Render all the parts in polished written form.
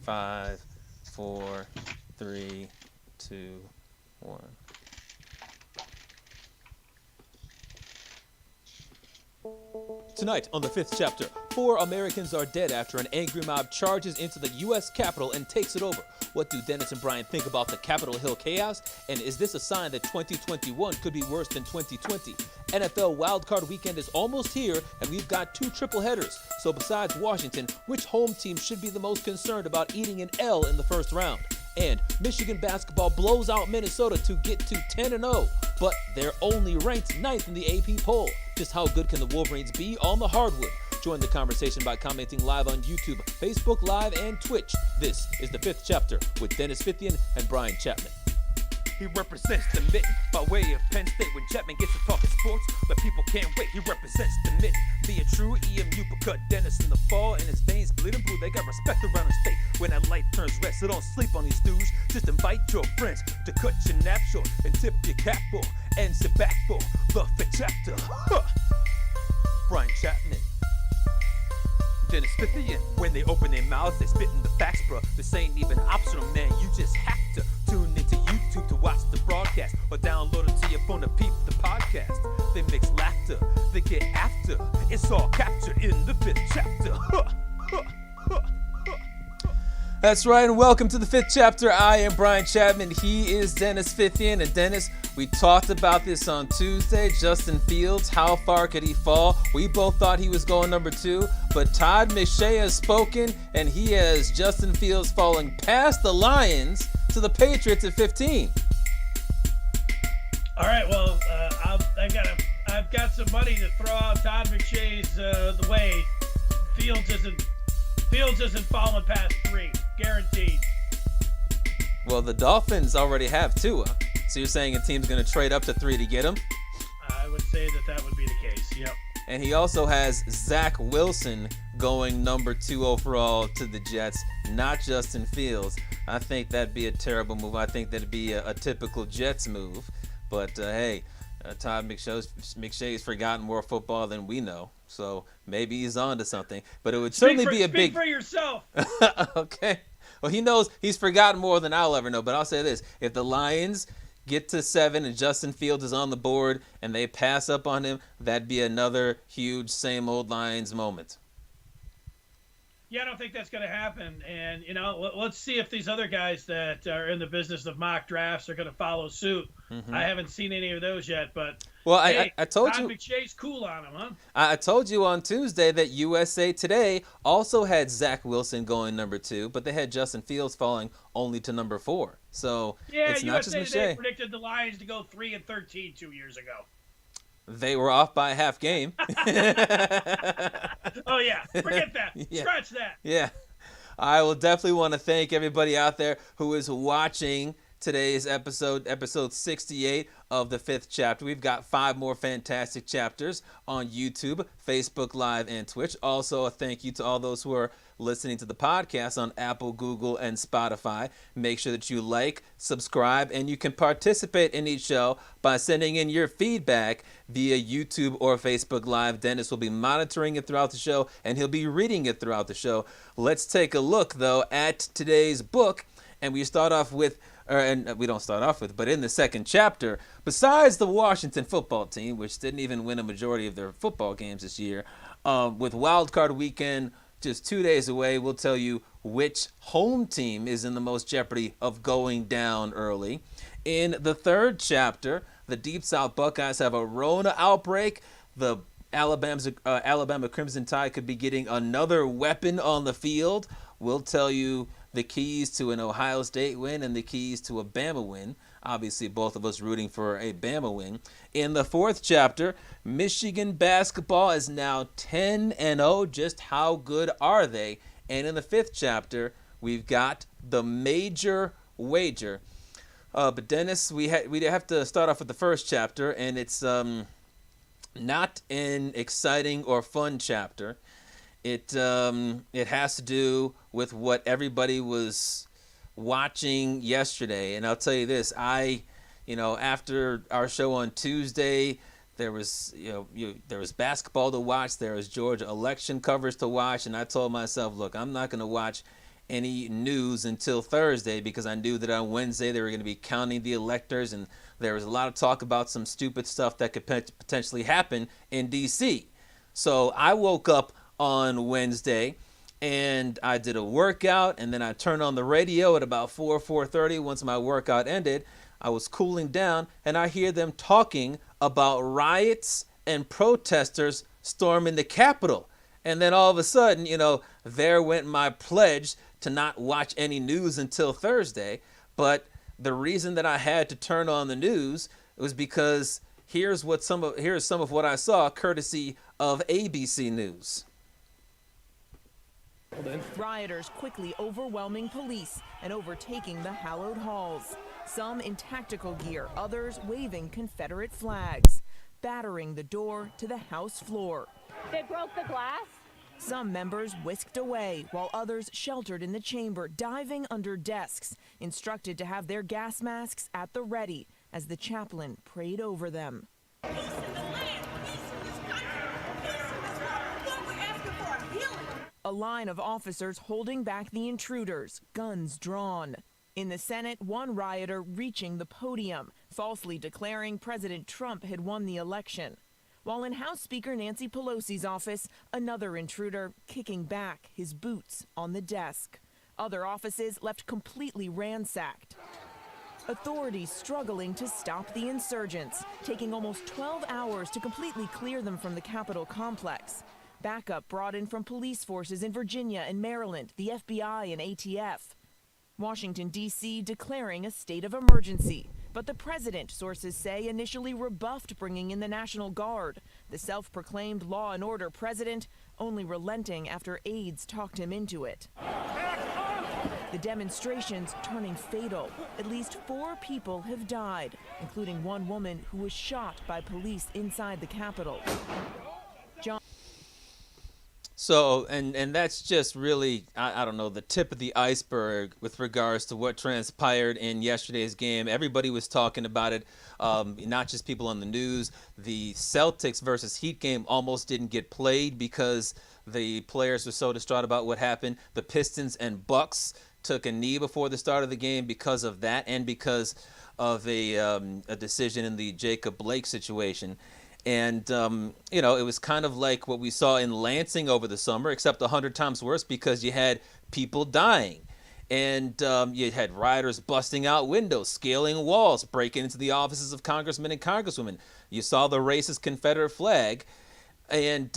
5, 4, 3, 2, 1. Tonight on the Fifth Chapter, 4 Americans are dead after an angry mob charges into the U.S. Capitol and takes it over. What do Dennis and Brian think about the Capitol Hill chaos? And is this a sign that 2021 could be worse than 2020? NFL wildcard weekend is almost here, and we've got 2 triple headers. So besides Washington, which home team should be the most concerned about eating an L in the first round? And Michigan basketball blows out Minnesota to get to 10-0, but they're only ranked 9th in the AP poll. Just how good can the Wolverines be on the hardwood? Join the conversation by commenting live on YouTube, Facebook Live, and Twitch. This is the Fifth Chapter with Dennis Fithian and Brian Chapman. He represents the mitten by way of Penn State. When Chapman gets to talking sports, but people can't wait. He represents the mitten. Be a true EMU, but cut Dennis in the fall and his veins bleeding blue. They got respect around the state when that light turns red. So don't sleep on these dudes. Just invite your friends to cut your nap short and tip your cap for and sit back for the Fifth Chapter. Brian Chapman. Dennis Fithian. When they open their mouths, they spit in the facts, bro. This ain't even optional, man. You just have to tune into YouTube to watch the broadcast or download it to your phone to peep the podcast. They mix laughter, they get after. It's all captured in the Fifth Chapter. That's right, and welcome to the Fifth Chapter. I am Brian Chapman. He is Dennis Fithian. And Dennis, we talked about this on Tuesday. Justin Fields, how far could he fall? We both thought he was going number 2, but Todd McShay has spoken, and he has Justin Fields falling past the Lions to the Patriots at 15. All right, well, I've got some money to throw out Todd McShay's the way. Fields isn't falling past 3, guaranteed. Well, the Dolphins already have Tua, so you're saying a team's going to trade up to 3 to get him? I would say that would be the case. Yep. And he also has Zach Wilson going number 2 overall to the Jets, not Justin Fields. I think that'd be a terrible move. I think that'd be a typical Jets move. But hey, Todd McShay's forgotten more football than we know. So maybe he's on to something. But it would certainly be a big... Speak for yourself. Okay. Well, he knows he's forgotten more than I'll ever know. But I'll say this. If the Lions get to 7 and Justin Fields is on the board and they pass up on him, that'd be another huge same old Lions moment. Yeah, I don't think that's going to happen. And, let's see if these other guys that are in the business of mock drafts are going to follow suit. Mm-hmm. I haven't seen any of those yet, but well, hey, I told Todd you McShay's cool on him, huh? I told you on Tuesday that USA Today also had Zach Wilson going number 2, but they had Justin Fields falling only to number 4. So yeah, it's not USA just Today McShay. Predicted the Lions to go 3-13 2 years ago. They were off by a half game. Oh yeah, forget that. Yeah. Scratch that. Yeah. I will definitely want to thank everybody out there who is watching today's episode 68 of the Fifth Chapter. We've got 5 more fantastic chapters on YouTube, Facebook Live, and Twitch. Also, a thank you to all those who are listening to the podcast on Apple, Google, and Spotify. Make sure that you like, subscribe, and you can participate in each show by sending in your feedback via YouTube or Facebook Live. Dennis will be monitoring it throughout the show, and he'll be reading it throughout the show. Let's take a look, though, at today's book, and we start off with we don't start off with, but in the second chapter, besides the Washington football team, which didn't even win a majority of their football games this year, with Wild Card Weekend just 2 days away, we'll tell you which home team is in the most jeopardy of going down early. In the third chapter, the Deep South Buckeyes have a Rona outbreak. The Alabama Crimson Tide could be getting another weapon on the field. We'll tell you the keys to an Ohio State win and the keys to a Bama win. Obviously, both of us rooting for a Bama win. In the fourth chapter, Michigan basketball is now 10-0. Just how good are they? And in the fifth chapter, we've got the major wager. But Dennis, we have to start off with the first chapter, and it's not an exciting or fun chapter. It has to do with what everybody was watching yesterday, and I'll tell you this: after our show on Tuesday, there was there was basketball to watch, there was Georgia election coverage to watch, and I told myself, look, I'm not going to watch any news until Thursday because I knew that on Wednesday they were going to be counting the electors, and there was a lot of talk about some stupid stuff that could potentially happen in D.C. So I woke up on Wednesday and I did a workout, and then I turned on the radio at about 4:30. Once my workout ended, I was cooling down, and I hear them talking about riots and protesters storming the Capitol. And then all of a sudden, there went my pledge to not watch any news until Thursday. But the reason that I had to turn on the news was because here's some of what I saw, courtesy of ABC News. Rioters quickly overwhelming police and overtaking the hallowed halls. Some in tactical gear, others waving Confederate flags, battering the door to the House floor. They broke the glass. Some members whisked away, while others sheltered in the chamber, diving under desks, instructed to have their gas masks at the ready as the chaplain prayed over them. A line of officers holding back the intruders, guns drawn. In the Senate, one rioter reaching the podium, falsely declaring President Trump had won the election. While in House Speaker Nancy Pelosi's office, another intruder kicking back, his boots on the desk. Other offices left completely ransacked. Authorities struggling to stop the insurgents, taking almost 12 hours to completely clear them from the Capitol complex. Backup brought in from police forces in Virginia and Maryland, the FBI and ATF. Washington, D.C. declaring a state of emergency. But the president, sources say, initially rebuffed bringing in the National Guard. The self-proclaimed law and order president only relenting after aides talked him into it. The demonstrations turning fatal. At least 4 people have died, including one woman who was shot by police inside the Capitol. So, and that's just really, I don't know, the tip of the iceberg with regards to what transpired in yesterday's game. Everybody was talking about it, not just people on the news. The Celtics versus Heat game almost didn't get played because the players were so distraught about what happened. The Pistons and Bucks took a knee before the start of the game because of that and because of a decision in the Jacob Blake situation. And, it was kind of like what we saw in Lansing over the summer, except 100 times worse because you had people dying. And you had rioters busting out windows, scaling walls, breaking into the offices of congressmen and congresswomen. You saw the racist Confederate flag. And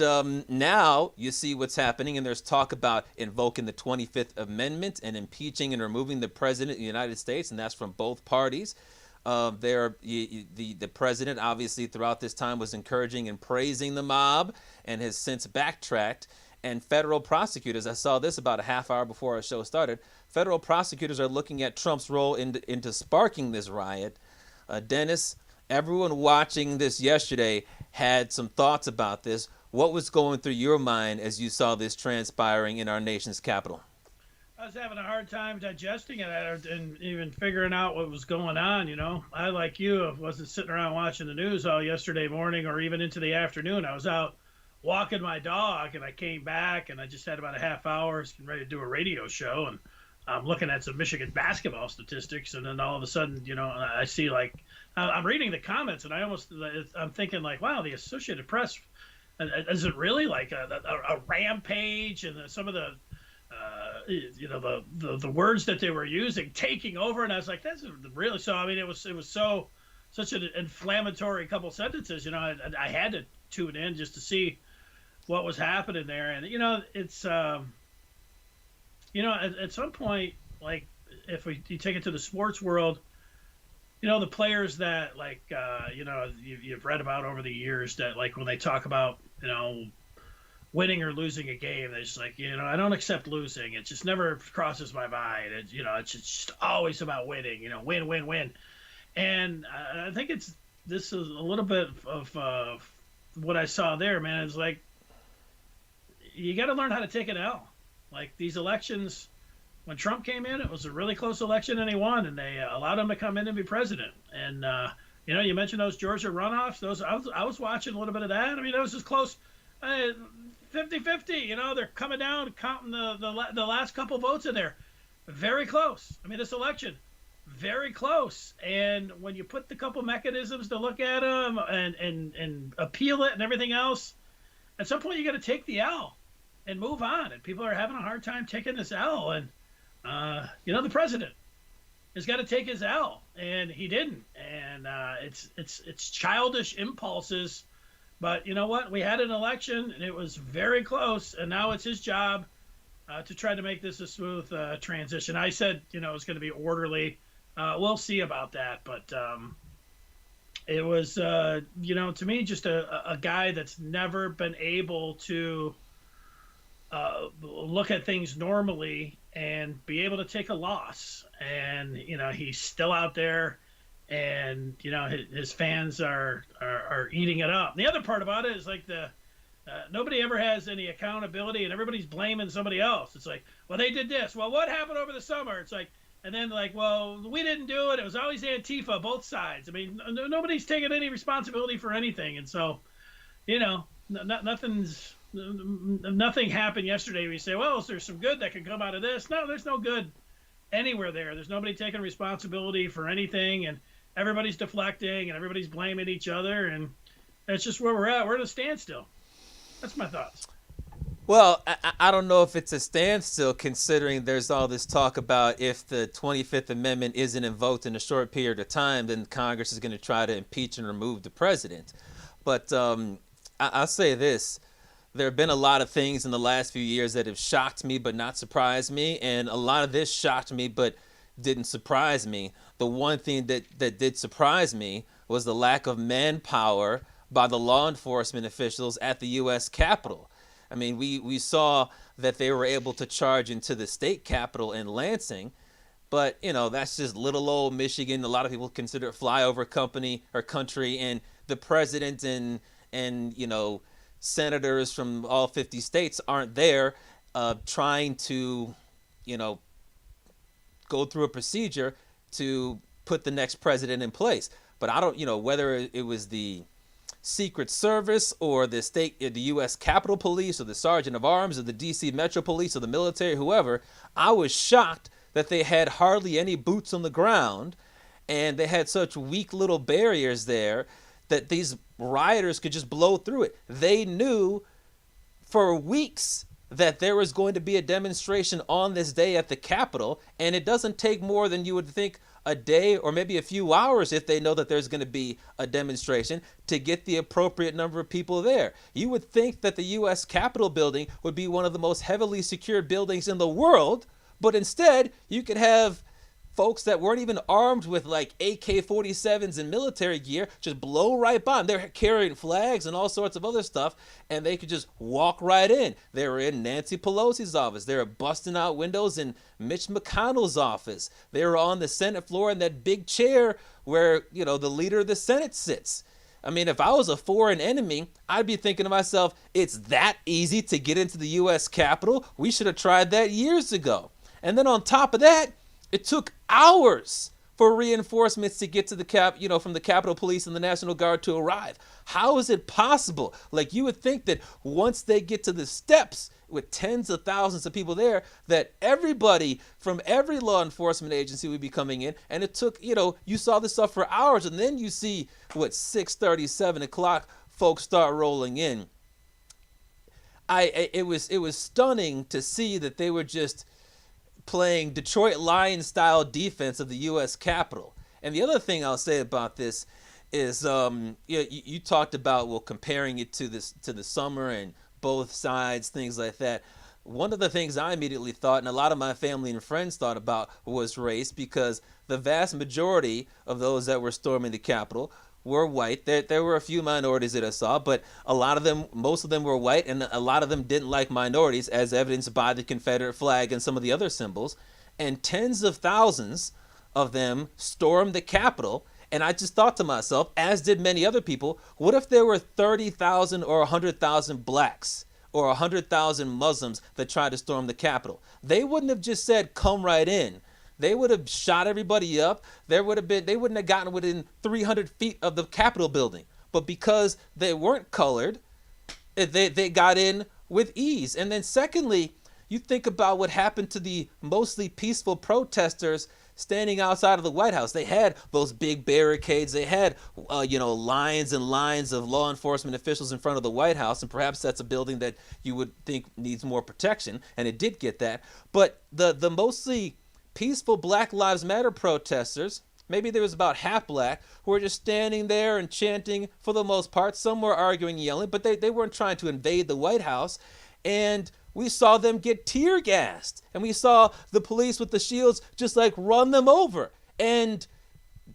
now you see what's happening, and there's talk about invoking the 25th Amendment and impeaching and removing the president of the United States, and that's from both parties. The president obviously throughout this time was encouraging and praising the mob and has since backtracked. And federal prosecutors, I saw this about a half hour before our show started, federal prosecutors are looking at Trump's role into sparking this riot. Dennis, everyone watching this yesterday had some thoughts about this. What was going through your mind as you saw this transpiring in our nation's capital? I was having a hard time digesting it and even figuring out what was going on, I, like you, wasn't sitting around watching the news all yesterday morning or even into the afternoon. I was out walking my dog, and I came back, and I just had about a half hour getting ready to do a radio show, and I'm looking at some Michigan basketball statistics, and then all of a sudden, I see, I'm reading the comments, and I'm thinking, wow, the Associated Press, is it really like a rampage, and some of the the words that they were using, taking over, and I was like, that's really, so I mean, it was such an inflammatory couple sentences, I had to tune in just to see what was happening there. And it's at some point, if you take it to the sports world, the players that you've read about over the years that when they talk about winning or losing a game, it's I don't accept losing. It just never crosses my mind. It's just always about winning. Win, win, win. And I think this is a little bit of what I saw there, man. It's you got to learn how to take an L. These elections, when Trump came in, it was a really close election, and he won, and they allowed him to come in and be president. And you mentioned those Georgia runoffs. I was watching a little bit of that. I mean, it was as close 50-50. You know, they're coming down, counting the last couple votes in there. Very close. I mean, this election, very close. And when you put the couple mechanisms to look at them and appeal it and everything else, at some point you got to take the L and move on. And people are having a hard time taking this L. And the president has got to take his L, and he didn't. And it's childish impulses. But you know what? We had an election, and it was very close, and now it's his job to try to make this a smooth transition. I said, it's going to be orderly. We'll see about that. But it was, to me, just a guy that's never been able to look at things normally and be able to take a loss. And, he's still out there. And his fans are eating it up. And the other part about it is like nobody ever has any accountability, and everybody's blaming somebody else. It's like, well, they did this. Well, what happened over the summer? It's like, and then like, well, we didn't do it. It was always Antifa, both sides. I mean, nobody's taking any responsibility for anything. And so, nothing happened yesterday. We say, well, there's some good that can come out of this. No, there's no good anywhere there. There's nobody taking responsibility for anything, and everybody's deflecting and everybody's blaming each other, and that's just where we're at. We're at a standstill. That's my thoughts. Well, I don't know if it's a standstill, considering there's all this talk about if the 25th Amendment isn't invoked in a short period of time, then Congress is going to try to impeach and remove the president. But I'll say this. There have been a lot of things in the last few years that have shocked me but not surprised me, and a lot of this shocked me but didn't surprise me. The one thing that did surprise me was the lack of manpower by the law enforcement officials at the U.S. Capitol. I mean, we saw that they were able to charge into the state capitol in Lansing, but, that's just little old Michigan. A lot of people consider it flyover country, and the president and senators from all 50 states aren't there trying to, go through a procedure to put the next president in place. But I don't, whether it was the Secret Service or the U.S. Capitol Police or the Sergeant of Arms or the D.C. Metro Police or the military, whoever, I was shocked that they had hardly any boots on the ground, and they had such weak little barriers there that these rioters could just blow through it. They knew for weeks that there was going to be a demonstration on this day at the Capitol, and it doesn't take more than you would think a day or maybe a few hours, if they know that there's going to be a demonstration, to get the appropriate number of people there. You would think that the U.S. Capitol building would be one of the most heavily secured buildings in the world, but instead you could have folks that weren't even armed with like AK-47s and military gear just blow right by them. They're carrying flags and all sorts of other stuff, and they could just walk right in. They were in Nancy Pelosi's office. They were busting out windows in Mitch McConnell's office. They were on the Senate floor in that big chair where, the leader of the Senate sits. I mean, if I was a foreign enemy, I'd be thinking to myself, it's that easy to get into the U.S. Capitol? We should have tried that years ago. And then on top of that, it took hours for reinforcements to get to the from the Capitol Police and the National Guard to arrive. How is it possible? Like, you would think that once they get to the steps with tens of thousands of people there, that everybody from every law enforcement agency would be coming in. And it took, you saw this stuff for hours, and then you see 6:30, 7 o'clock, folks start rolling in. It was stunning to see that they were just playing Detroit Lions style defense of the U.S. Capitol. And the other thing I'll say about this is, you talked about comparing it to the summer and both sides, things like that. One of the things I immediately thought, and a lot of my family and friends thought about, was race, because the vast majority of those that were storming the Capitol were white. There were a few minorities that I saw, but most of them were white, and a lot of them didn't like minorities, as evidenced by the Confederate flag and some of the other symbols. And tens of thousands of them stormed the Capitol, and I just thought to myself, as did many other people, what if there were 30,000 or 100,000 blacks or 100,000 Muslims that tried to storm the Capitol? They wouldn't have just said, come right in. They would have shot everybody up. They wouldn't have gotten within 300 feet of the Capitol building. But because they weren't colored, They got in with ease. And then secondly, you think about what happened to the mostly peaceful protesters standing outside of the White House. They had those big barricades. They had, lines and lines of law enforcement officials in front of the White House. And perhaps that's a building that you would think needs more protection. And it did get that. But the mostly peaceful Black Lives Matter protesters, maybe there was about half black, who were just standing there and chanting for the most part. Some were arguing, yelling, but they weren't trying to invade the White House. And we saw them get tear gassed, and we saw the police with the shields just like run them over. And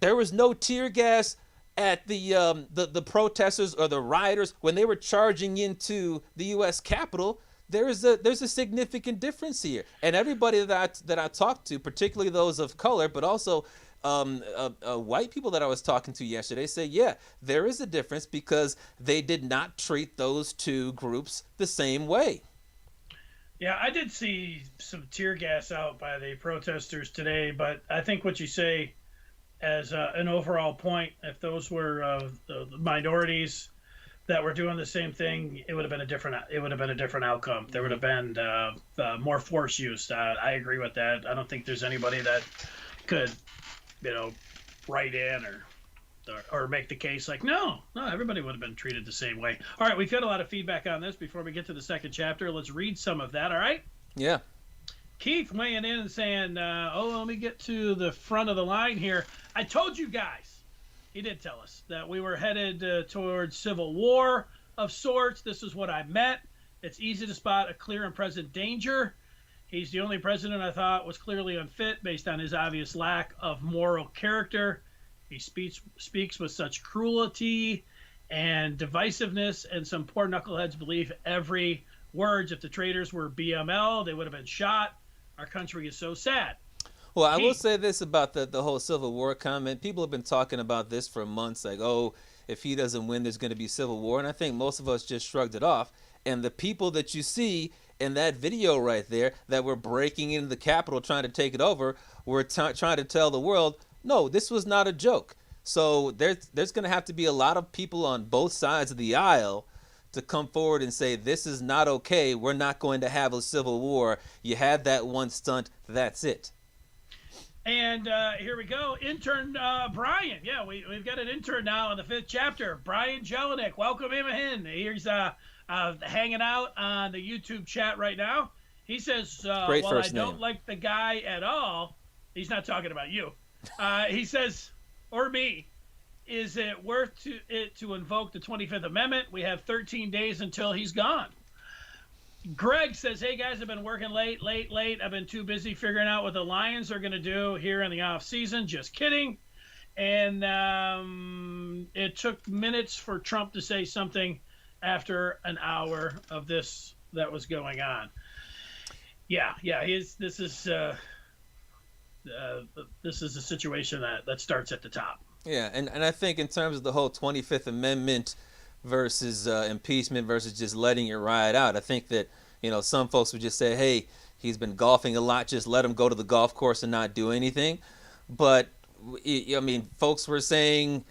there was no tear gas at the protesters or the rioters when they were charging into the U.S. Capitol. There's a significant difference here, and everybody that I talked to, particularly those of color, but also white people that I was talking to yesterday, say, yeah, there is a difference because they did not treat those two groups the same way. Yeah, I did see some tear gas out by the protesters today, but I think what you say as an overall point, if those were the minorities that were doing the same thing, it would have been a different outcome. There would have been more force used. I agree with that. I don't think there's anybody that could, write in or make the case like, no, everybody would have been treated the same way. All right, we've got a lot of feedback on this. Before we get to the second chapter, let's read some of that, all right? Yeah. Keith weighing in and saying, let me get to the front of the line here. I told you guys, he did tell us, that we were headed towards civil war of sorts. This is what I meant. It's easy to spot a clear and present danger. He's the only president I thought was clearly unfit based on his obvious lack of moral character. He speaks with such cruelty and divisiveness, and some poor knuckleheads believe every word. If the traitors were BML, they would have been shot. Our country is so sad. Well, I will say this about the whole Civil War comment. People have been talking about this for months, like, oh, if he doesn't win, there's going to be civil war. And I think most of us just shrugged it off. And the people that you see in that video right there that were breaking into the Capitol trying to take it over were trying to tell the world, no, this was not a joke. So there's going to have to be a lot of people on both sides of the aisle to come forward and say, this is not okay. We're not going to have a civil war. You had that one stunt. That's it. And here we go. Intern Brian. Yeah, we've got an intern now in the fifth chapter. Brian Jelinek. Welcome him in. He's hanging out on the YouTube chat right now. He says, while I don't like the guy at all, he's not talking about you. He says, or me, is it worth it to invoke the 25th Amendment? We have 13 days until he's gone. Greg says, hey, guys, I've been working late. I've been too busy figuring out what the Lions are going to do here in the off season. Just kidding. And it took minutes for Trump to say something after an hour of this that was going on. Yeah. This is a situation that starts at the top. Yeah, and I think in terms of the whole 25th Amendment versus impeachment versus just letting it ride out, I think that, some folks would just say, hey, he's been golfing a lot, just let him go to the golf course and not do anything. But, folks were saying,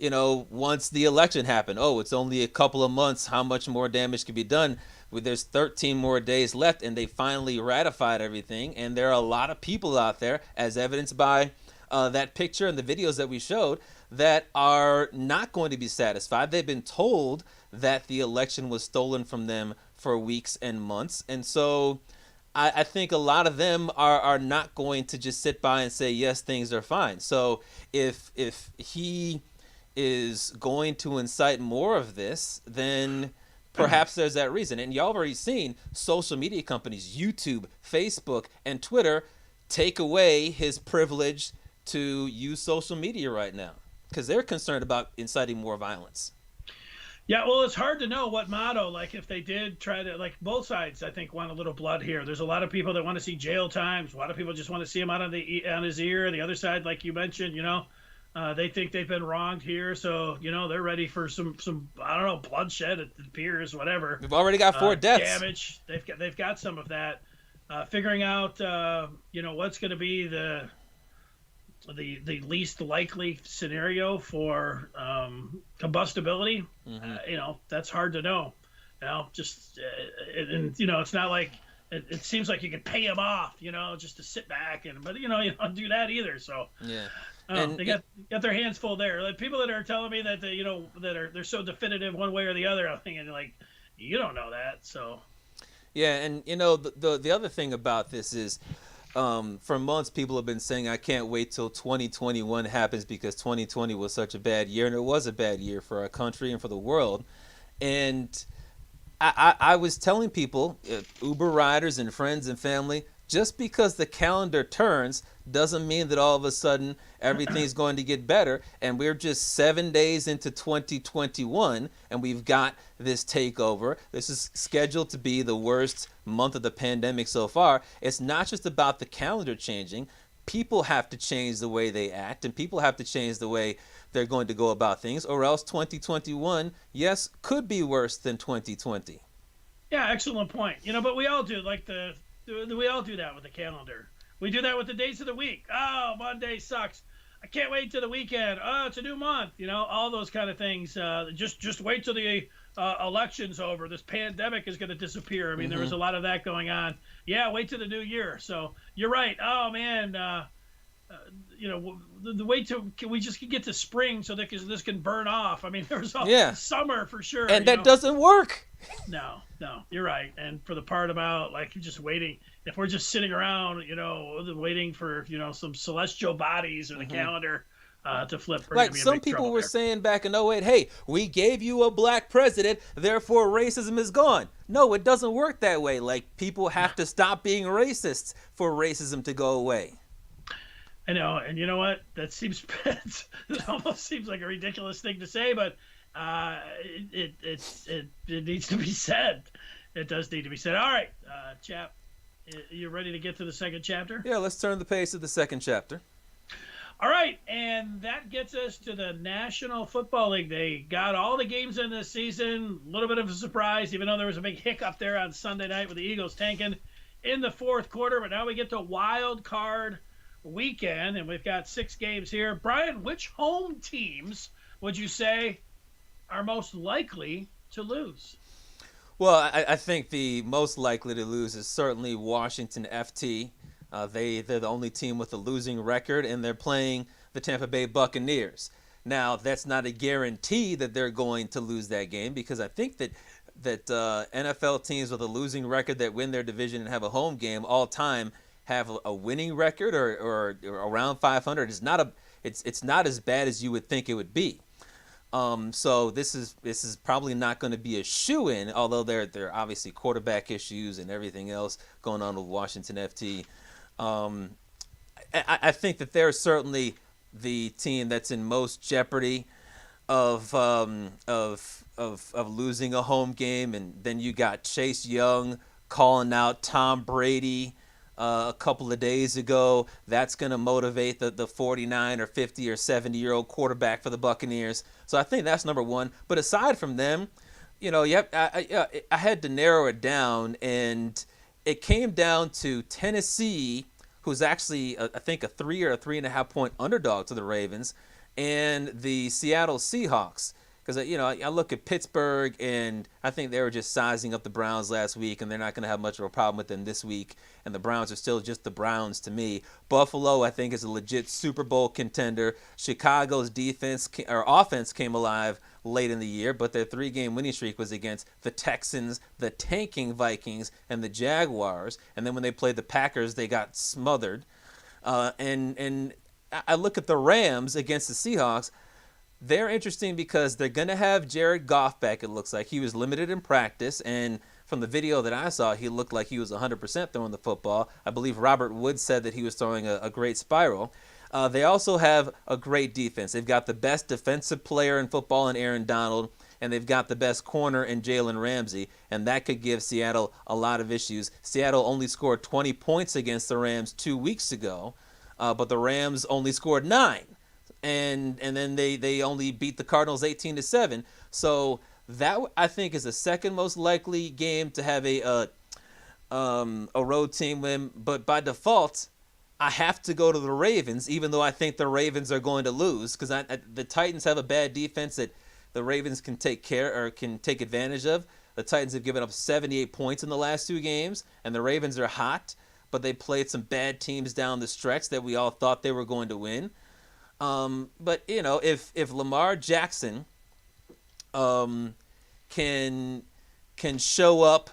once the election happened, oh, it's only a couple of months, how much more damage could be done? There's 13 more days left, and they finally ratified everything. And there are a lot of people out there, as evidenced by that picture and the videos that we showed, that are not going to be satisfied. They've been told that the election was stolen from them for weeks and months. And so I think a lot of them are not going to just sit by and say, yes, things are fine. So if he is going to incite more of this, then perhaps there's that reason. And y'all have already seen social media companies, YouTube, Facebook, and Twitter, take away his privilege to use social media right now because they're concerned about inciting more violence. Yeah, well, it's hard to know what motto, like if they did try to, like both sides, I think, want a little blood here. There's a lot of people that want to see jail times. A lot of people just want to see him out on his ear. The other side, like you mentioned, they think they've been wronged here. So, they're ready for some I don't know, bloodshed, it appears, whatever. We've already got 4 deaths. Damage. They've got some of that. Figuring out, what's going to be the least likely scenario for combustibility, that's hard to know. Just and it's not like it seems like you can pay them off, just to sit back but you don't do that either. So Yeah. they got their hands full there. Like people that are telling me that they're so definitive one way or the other, I'm thinking like, you don't know that. So Yeah, and the other thing about this is, for months people have been saying I can't wait till 2021 happens because 2020 was such a bad year, and it was a bad year for our country and for the world. And I was telling people, Uber riders and friends and family, just because the calendar turns doesn't mean that all of a sudden everything's going to get better. And we're just 7 days into 2021, and we've got this takeover. This is scheduled to be the worst month of the pandemic so far. It's not just about the calendar changing. People have to change the way they act, and people have to change the way they're going to go about things, or else 2021, yes, could be worse than 2020. Yeah, excellent point. But we all do we all do that with the calendar. We do that with the days of the week. Oh, Monday sucks. I can't wait till the weekend. Oh, it's a new month. All those kind of things. Just wait till the election's over. This pandemic is going to disappear. I mean, there was a lot of that going on. Yeah, wait till the new year. So you're right. Oh man, the wait till we just can get to spring so that this can burn off. I mean, there was summer for sure, and that doesn't work. No, you're right. And for the part about like just waiting, if we're just sitting around, waiting for some celestial bodies or the calendar to flip. Like some people were saying back in 08, hey, we gave you a black president, therefore racism is gone. No, it doesn't work that way. Like people have to stop being racists for racism to go away. I know, and you know what? That seems it almost seems like a ridiculous thing to say, but it needs to be said. It does need to be said. All right, Chap, you ready to get to the second chapter? Yeah, let's turn the page to the second chapter. All right, and that gets us to the National Football League. They got all the games in this season. A little bit of a surprise, even though there was a big hiccup there on Sunday night with the Eagles tanking in the fourth quarter. But now we get to wild card weekend, and we've got 6 games here. Brian, which home teams would you say are most likely to lose? Well, I think the most likely to lose is certainly Washington FT. They're the only team with a losing record, and they're playing the Tampa Bay Buccaneers. Now, that's not a guarantee that they're going to lose that game, because I think that NFL teams with a losing record that win their division and have a home game all time have a winning record or around 500. It's not as bad as you would think it would be. So this is probably not going to be a shoo-in, although there are obviously quarterback issues and everything else going on with Washington FT. I think that they're certainly the team that's in most jeopardy of losing a home game, and then you got Chase Young calling out Tom Brady a couple of days ago. That's going to motivate the 49 or 50 or 70-year-old quarterback for the Buccaneers. So I think that's number one. But aside from them, I had to narrow it down, and it came down to Tennessee, who's actually, I think, a 3 or a 3.5 point underdog to the Ravens, and the Seattle Seahawks. Because, I look at Pittsburgh, and I think they were just sizing up the Browns last week, and they're not going to have much of a problem with them this week. And the Browns are still just the Browns to me. Buffalo, I think, is a legit Super Bowl contender. Chicago's offense came alive late in the year, but their 3-game winning streak was against the Texans, the tanking Vikings, and the Jaguars. And then when they played the Packers, they got smothered. And I look at the Rams against the Seahawks. They're interesting because they're going to have Jared Goff back, it looks like. He was limited in practice, and from the video that I saw, he looked like he was 100% throwing the football. I believe Robert Woods said that he was throwing a great spiral. They also have a great defense. They've got the best defensive player in football in Aaron Donald, and they've got the best corner in Jalen Ramsey, and that could give Seattle a lot of issues. Seattle only scored 20 points against the Rams 2 weeks ago, but the Rams only scored 9. And then they only beat the Cardinals 18-7. So that, I think, is the second most likely game to have a road team win. But by default, I have to go to the Ravens, even though I think the Ravens are going to lose, because the Titans have a bad defense that the Ravens can take advantage of. The Titans have given up 78 points in the last 2 games, and the Ravens are hot, but they played some bad teams down the stretch that we all thought they were going to win. But if Lamar Jackson can show up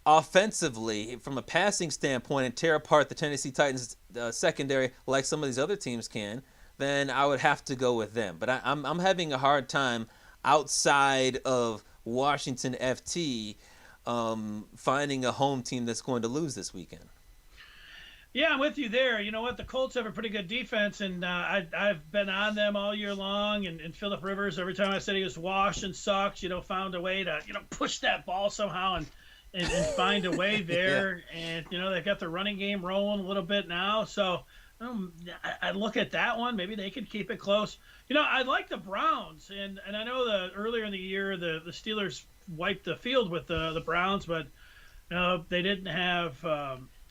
offensively from a passing standpoint and tear apart the Tennessee Titans secondary like some of these other teams can, then I would have to go with them. But I'm having a hard time outside of Washington FT finding a home team that's going to lose this weekend. Yeah, I'm with you there. You know what? The Colts have a pretty good defense, and I've been on them all year long. And Phillip Rivers, every time I said he was washed and sucks, found a way to push that ball somehow and find a way there. Yeah. And they've got the running game rolling a little bit now. So I look at that one. Maybe they could keep it close. I like the Browns, and I know that earlier in the year the Steelers wiped the field with the Browns, but they didn't have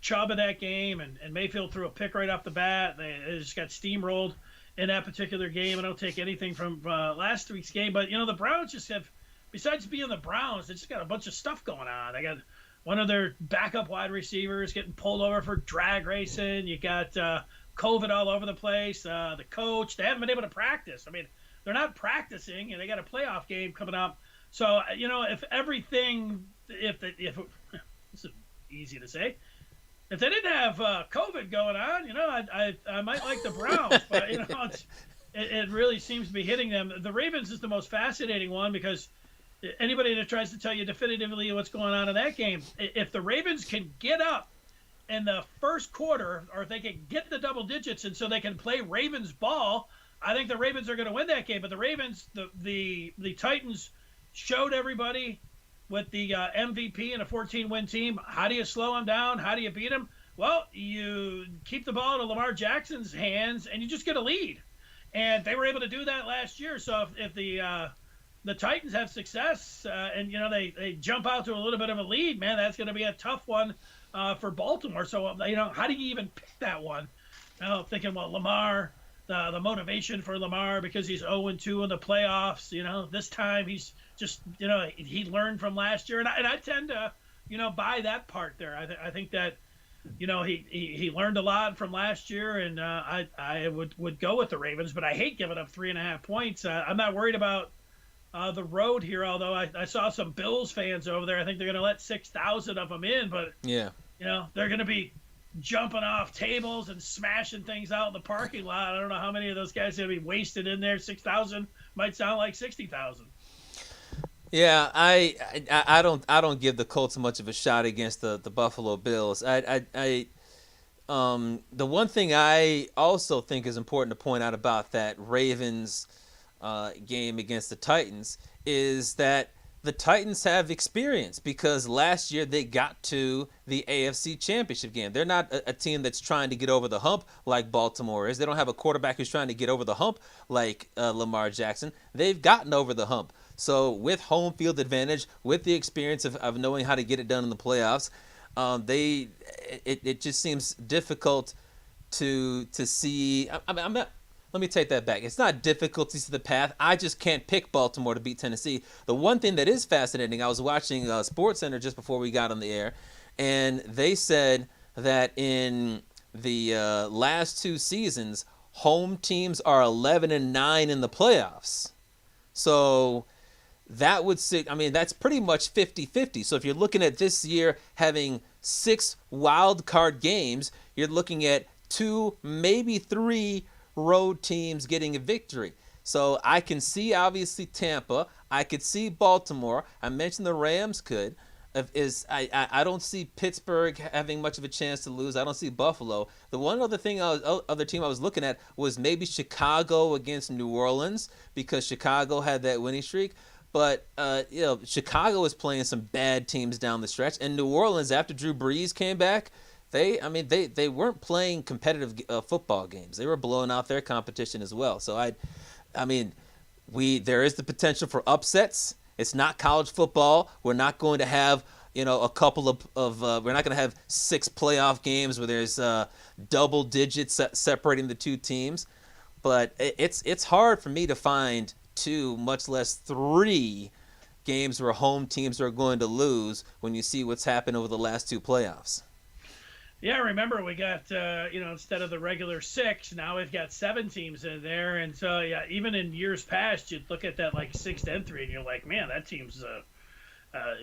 Chubb in that game, and Mayfield threw a pick right off the bat. They just got steamrolled in that particular game. I don't take anything from last week's game, but the Browns just have, besides being the Browns, they just got a bunch of stuff going on. They got one of their backup wide receivers getting pulled over for drag racing. You got COVID all over the place. The coach, they haven't been able to practice. I mean, they're not practicing, and they got a playoff game coming up. So if this is easy to say. If they didn't have COVID going on, I might like the Browns, but it really seems to be hitting them. The Ravens is the most fascinating one because anybody that tries to tell you definitively what's going on in that game, if the Ravens can get up in the first quarter, or if they can get the double digits and so they can play Ravens ball, I think the Ravens are going to win that game. But the Ravens, the Titans showed everybody with the MVP and a 14-win team, how do you slow them down? How do you beat them? Well, you keep the ball in Lamar Jackson's hands, and you just get a lead. And they were able to do that last year. So if the Titans have success and, they jump out to a little bit of a lead, man, that's going to be a tough one for Baltimore. So, how do you even pick that one? Thinking, well, Lamar, the motivation for Lamar because he's 0-2 in the playoffs, this time he's just, he learned from last year. And I tend to, buy that part there. I think that, he learned a lot from last year, and I would go with the Ravens, but I hate giving up 3.5 points. I'm not worried about the road here, although I saw some Bills fans over there. I think they're going to let 6,000 of them in, but yeah, they're going to be jumping off tables and smashing things out in the parking lot. I don't know how many of those guys are going to be wasted in there. 6,000 might sound like 60,000. Yeah, I don't give the Colts much of a shot against the Buffalo Bills. The one thing I also think is important to point out about that Ravens game against the Titans is that the Titans have experience because last year they got to the AFC Championship game. They're not a team that's trying to get over the hump like Baltimore is. They don't have a quarterback who's trying to get over the hump like Lamar Jackson. They've gotten over the hump. So with home field advantage, with the experience of knowing how to get it done in the playoffs, it just seems difficult to see. I'm not. Let me take that back. It's not difficult to see the path. I just can't pick Baltimore to beat Tennessee. The one thing that is fascinating, I was watching SportsCenter just before we got on the air, and they said that in the last 2 seasons, home teams are 11-9 in the playoffs. So that would say, that's pretty much 50-50. So if you're looking at this year having 6 wild card games, you're looking at 2, maybe 3 road teams getting a victory. So I can see obviously Tampa. I could see Baltimore. I mentioned the Rams could. I don't see Pittsburgh having much of a chance to lose. I don't see Buffalo. The one other team I was looking at was maybe Chicago against New Orleans because Chicago had that winning streak. But Chicago is playing some bad teams down the stretch, and New Orleans after Drew Brees came back, they weren't playing competitive football games. They were blowing out their competition as well. So there is the potential for upsets. It's not college football. We're not going to have a couple of we're not going to have 6 playoff games where there's double digits separating the 2 teams. But it's hard for me to find 2, much less 3 games where home teams are going to lose when you see what's happened over the last 2 playoffs. Yeah, remember we got instead of the regular 6, now we've got 7 teams in there, and so yeah, even in years past, you'd look at that like 6th entry, and you're like, man, that team's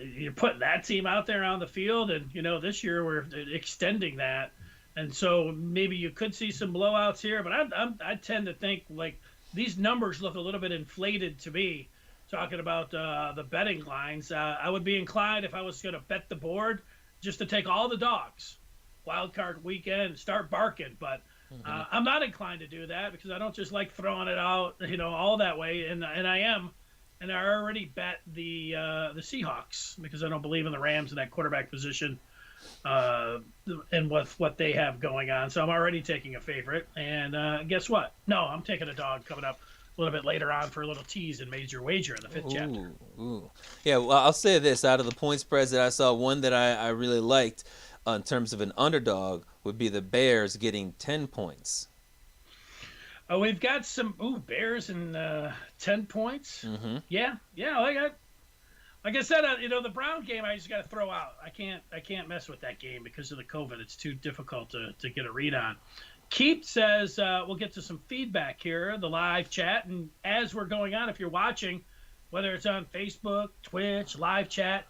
you're putting that team out there on the field, and this year we're extending that, and so maybe you could see some blowouts here, but I tend to think like these numbers look a little bit inflated to me. Talking about the betting lines, I would be inclined if I was going to bet the board just to take all the dogs. Wild card weekend, start barking, but I'm not inclined to do that because I don't just like throwing it out, all that way. And I already bet the Seahawks because I don't believe in the Rams in that quarterback position, and with what they have going on. So I'm already taking a favorite. And guess what? No, I'm taking a dog coming up a little bit later on for a little tease and major wager in the 5th chapter. Ooh. Yeah, well, I'll say this. Out of the point spreads that I saw, one that I really liked in terms of an underdog would be the Bears getting 10 points. Oh, we've got some Bears and 10 points. Mm-hmm. Yeah. Like I said, the Brown game I just got to throw out. I can't mess with that game because of the COVID. It's too difficult to get a read on. Keith says we'll get to some feedback here, the live chat, and as we're going on, if you're watching, whether it's on Facebook, Twitch, live chat,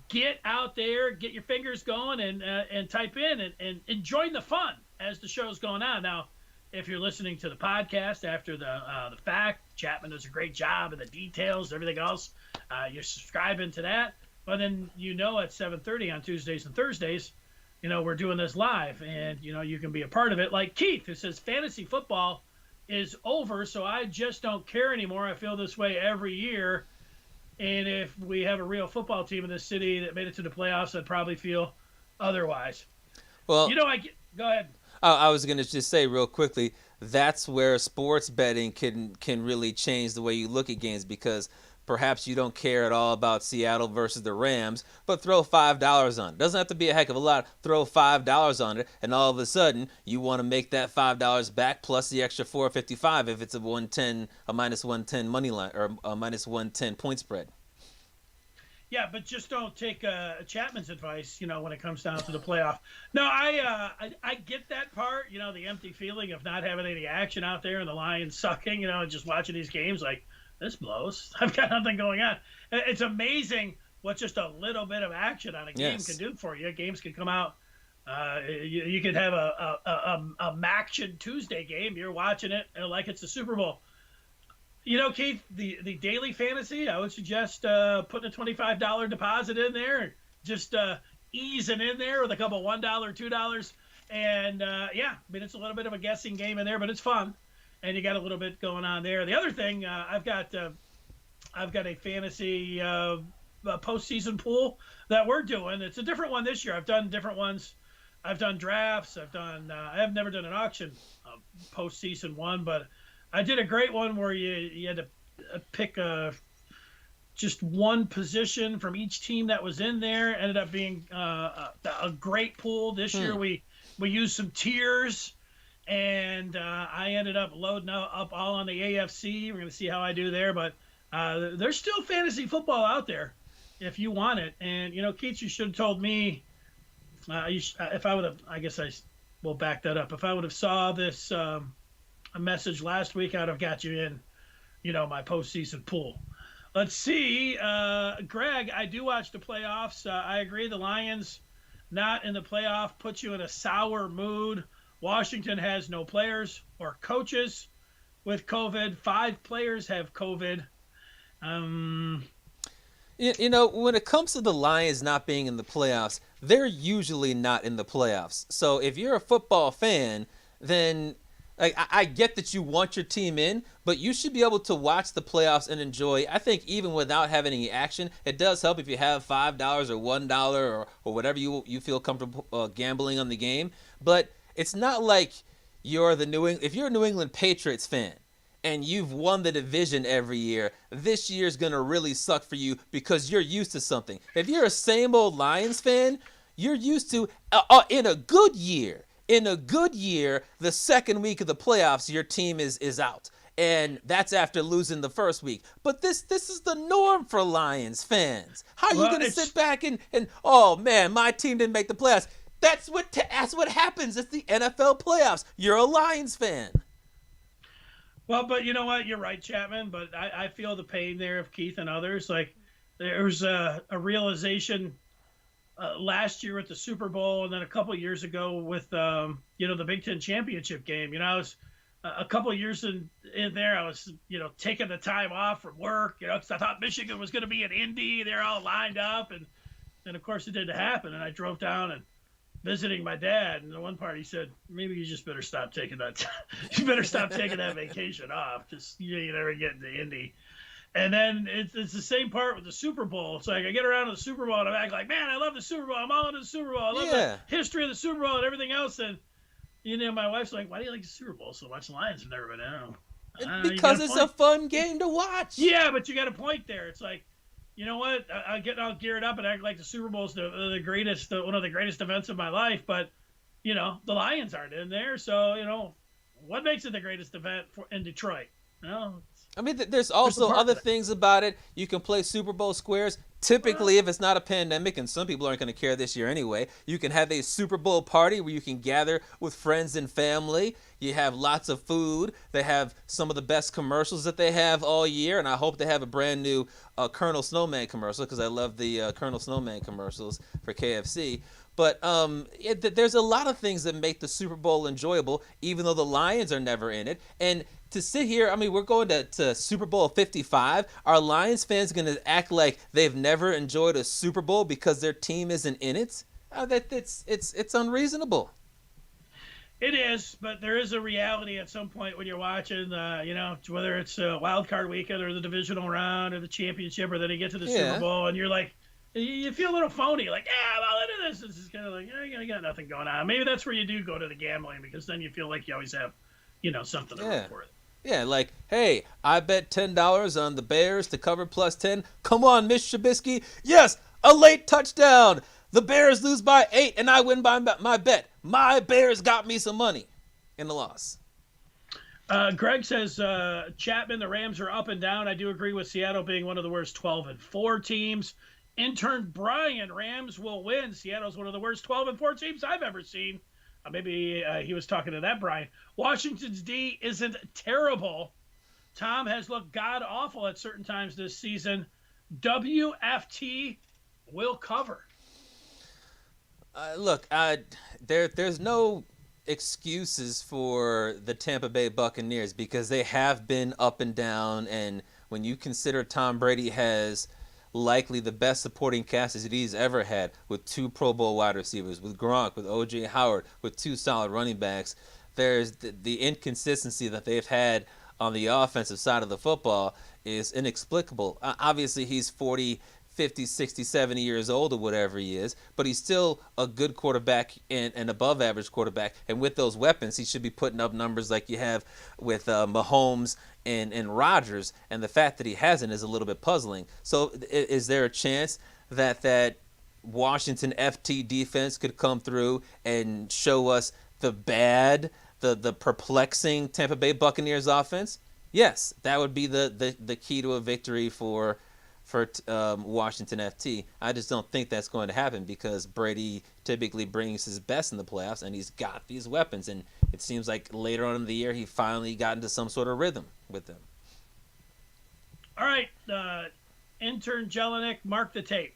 get out there, get your fingers going, and type in and join the fun as the show's going on. Now, if you're listening to the podcast after the fact, Chapman does a great job of the details, everything else. You're subscribing to that, but then at 7:30 on Tuesdays and Thursdays, we're doing this live, and you can be a part of it. Like Keith, who says fantasy football is over, so I just don't care anymore. I feel this way every year. And if we have a real football team in this city that made it to the playoffs, I'd probably feel otherwise. Well, go ahead. I was going to just say real quickly, that's where sports betting can really change the way you look at games, because perhaps you don't care at all about Seattle versus the Rams, but throw $5 on it. Doesn't have to be a heck of a lot. Throw $5 on it, and all of a sudden you want to make that $5 back plus the extra $4.55 if it's a minus 110 money line or a minus 110 point spread. Yeah, but just don't take Chapman's advice, when it comes down to the playoff. No, I get that part, the empty feeling of not having any action out there and the Lions sucking, and just watching these games like, this blows. I've got nothing going on. It's amazing what just a little bit of action on a game can do for you. Games can come out. You could have a Maction Tuesday game. You're watching it like it's the Super Bowl. Keith, the daily fantasy, I would suggest putting a $25 deposit in there, just easing in there with a couple $1, $2, and it's a little bit of a guessing game in there, but it's fun, and you got a little bit going on there. The other thing, I've got a fantasy postseason pool that we're doing. It's a different one this year. I've done different ones. I've done drafts. I have never done an auction postseason one, but I did a great one where you had to pick just one position from each team that was in there. Ended up being a great pool. This year we used some tiers, and I ended up loading up all on the AFC. We're going to see how I do there, but there's still fantasy football out there if you want it. And, Keith, you should have told me if I would have, I guess I will back that up. If I would have saw this a message last week, I'd have got you in, my postseason pool. Let's see. Greg, I do watch the playoffs. I agree. The Lions not in the playoff puts you in a sour mood. Washington has no players or coaches with COVID. 5 players have COVID. When it comes to the Lions not being in the playoffs, they're usually not in the playoffs. So if you're a football fan, then I get that you want your team in, but you should be able to watch the playoffs and enjoy. I think even without having any action, it does help if you have $5 or $1 or whatever you feel comfortable gambling on the game. But it's not like if you're a New England Patriots fan and you've won the division every year, this year's going to really suck for you because you're used to something. If you're a same old Lions fan, you're used to, in a good year, the second week of the playoffs, your team is out. And that's after losing the first week. But this is the norm for Lions fans. How are you Well, going to sit back and oh man, my team didn't make the playoffs? That's what happens. It's the NFL playoffs. You're a Lions fan. Well, but you know what? You're right, Chapman. But I feel the pain there of Keith and others. Like there was a realization last year at the Super Bowl, and then a couple of years ago with the Big Ten championship game. I was a couple of years in there. I was taking the time off from work. Because I thought Michigan was going to be in Indy. They're all lined up, and of course it didn't happen. And I drove down and visiting my dad, and the one part he said, maybe you just better stop taking that you better stop taking that vacation off, just you never get into Indy. And then it's the same part with the Super Bowl. It's like I get around to the Super Bowl and I'm act like, man, I love the Super Bowl, I'm all into the Super Bowl, I love the history of the Super Bowl and everything else. And my wife's like, why do you like the Super Bowl so much? The Lions have never been in. Because it's a fun game to watch. Yeah, but you got a point there. It's like, you know what? I get all geared up and act like the Super Bowl is the greatest, one of the greatest events of my life. But, the Lions aren't in there. So, what makes it the greatest event in Detroit? I mean, there's also other things about it. You can play Super Bowl squares. Typically, if it's not a pandemic, and some people aren't going to care this year anyway, you can have a Super Bowl party where you can gather with friends and family. You have lots of food. They have some of the best commercials that they have all year, and I hope they have a brand new Colonel Snowman commercial because I love the Colonel Snowman commercials for KFC. But there's a lot of things that make the Super Bowl enjoyable, even though the Lions are never in it. And to sit here, I mean, we're going to Super Bowl 55. Are Lions fans going to act like they've never enjoyed a Super Bowl because their team isn't in it? It's unreasonable. It is, but there is a reality at some point when you're watching, whether it's a wild card weekend or the divisional round or the championship, or then you get to the Super Bowl and you're like, you feel a little phony, like, well, look at this. This is kind of like, I got nothing going on. Maybe that's where you do go to the gambling, because then you feel like you always have, something to root for it. Yeah, like, hey, I bet $10 on the Bears to cover +10. Come on, Mitch Trubisky. Yes, a late touchdown. The Bears lose by 8, and I win by my bet. My Bears got me some money in the loss. Greg says, Chapman, the Rams are up and down. I do agree with Seattle being one of the worst 12-4 teams. Intern Brian, Rams will win. Seattle's one of the worst 12-4 teams I've ever seen. Maybe he was talking to that Brian. Washington's D isn't terrible. Tom has looked god-awful at certain times this season. WFT will cover. Look, there's no excuses for the Tampa Bay Buccaneers because they have been up and down, and when you consider Tom Brady has likely the best supporting cast that he's ever had, with 2 Pro Bowl wide receivers, with Gronk, with O.J. Howard, with 2 solid running backs, there's the inconsistency that they've had on the offensive side of the football is inexplicable. Obviously, he's 40, 50, 60, 70 years old or whatever he is, but he's still a good quarterback and an above-average quarterback. And with those weapons, he should be putting up numbers like you have with Mahomes and Rodgers. And the fact that he hasn't is a little bit puzzling. So is there a chance that Washington FT defense could come through and show us the perplexing Tampa Bay Buccaneers offense? Yes, that would be the key to a victory for Washington FT. I just don't think that's going to happen because Brady typically brings his best in the playoffs, and he's got these weapons. And it seems like later on in the year, he finally got into some sort of rhythm with them. All right, intern Jelinek, mark the tape.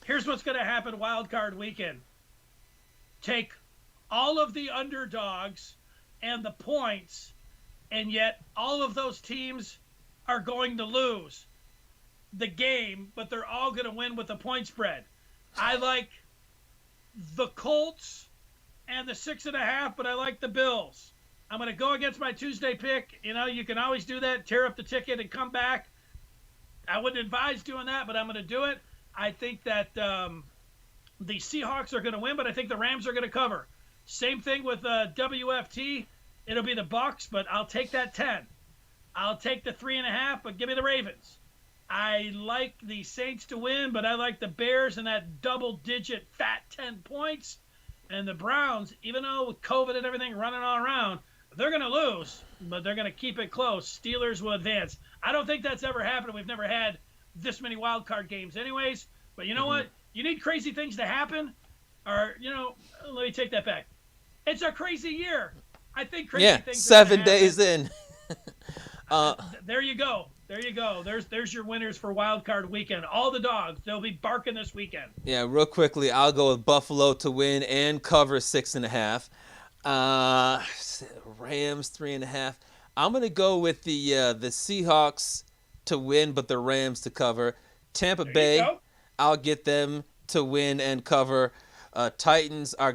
Here's what's going to happen wild card weekend. Take all of the underdogs and the points, and yet all of those teams are going to lose the game, but they're all going to win with the point spread. I like the Colts and the 6.5, but I like the Bills. I'm going to go against my Tuesday pick. You can always do that, tear up the ticket and come back. I wouldn't advise doing that, but I'm going to do it. I think that the Seahawks are going to win, but I think the Rams are going to cover. Same thing with WFT. It'll be the Bucks, but I'll take that 10. I'll take the 3.5, but give me the Ravens. I like the Saints to win, but I like the Bears and that double-digit fat 10 points. And the Browns, even though with COVID and everything running all around, they're going to lose, but they're going to keep it close. Steelers will advance. I don't think that's ever happened. We've never had this many wild card games anyways. But you know what? You need crazy things to happen. Or, let me take that back. It's a crazy year. I think crazy things 7 days in. There you go. There's your winners for wild card weekend. All the dogs, they'll be barking this weekend. Yeah, real quickly, I'll go with Buffalo to win and cover 6.5. Rams 3.5. I'm gonna go with the Seahawks to win, but the Rams to cover. Tampa Bay, I'll get them to win and cover. Titans they're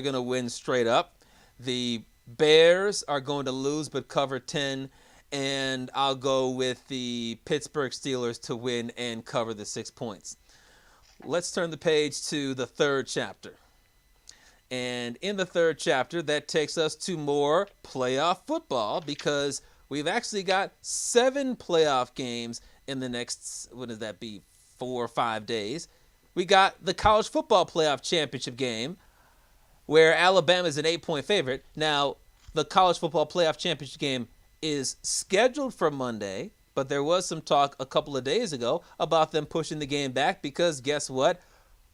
gonna win straight up. The Bears are going to lose but cover 10, and I'll go with the Pittsburgh Steelers to win and cover the 6 points. Let's turn the page to the third chapter. And in the third chapter, that takes us to more playoff football, because we've actually got 7 playoff games in the next, 4 or 5 days. We got the college football playoff championship game, where Alabama is an 8-point favorite. Now, the college football playoff championship game is scheduled for Monday, but there was some talk a couple of days ago about them pushing the game back because guess what?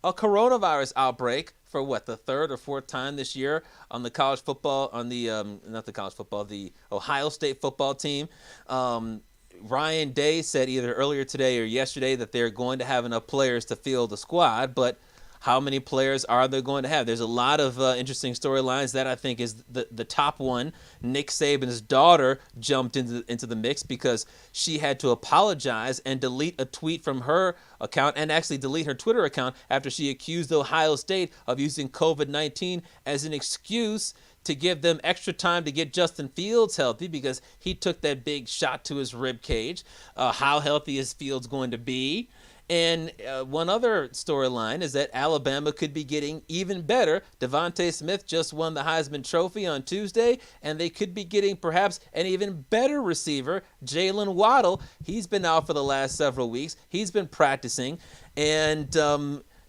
A coronavirus outbreak for the third or fourth time this year on the college football, the Ohio State football team. Ryan Day said either earlier today or yesterday that they're going to have enough players to field the squad, but how many players are they going to have? There's a lot of interesting storylines. That I think is the top one. Nick Saban's daughter jumped into the mix because she had to apologize and delete a tweet from her account and actually delete her Twitter account after she accused Ohio State of using COVID-19 as an excuse to give them extra time to get Justin Fields healthy because he took that big shot to his rib cage. How healthy is Fields going to be? And one other storyline is that Alabama could be getting even better. Devontae Smith just won the Heisman Trophy on Tuesday, and they could be getting perhaps an even better receiver, Jalen Waddle. He's been out for the last several weeks. He's been practicing, and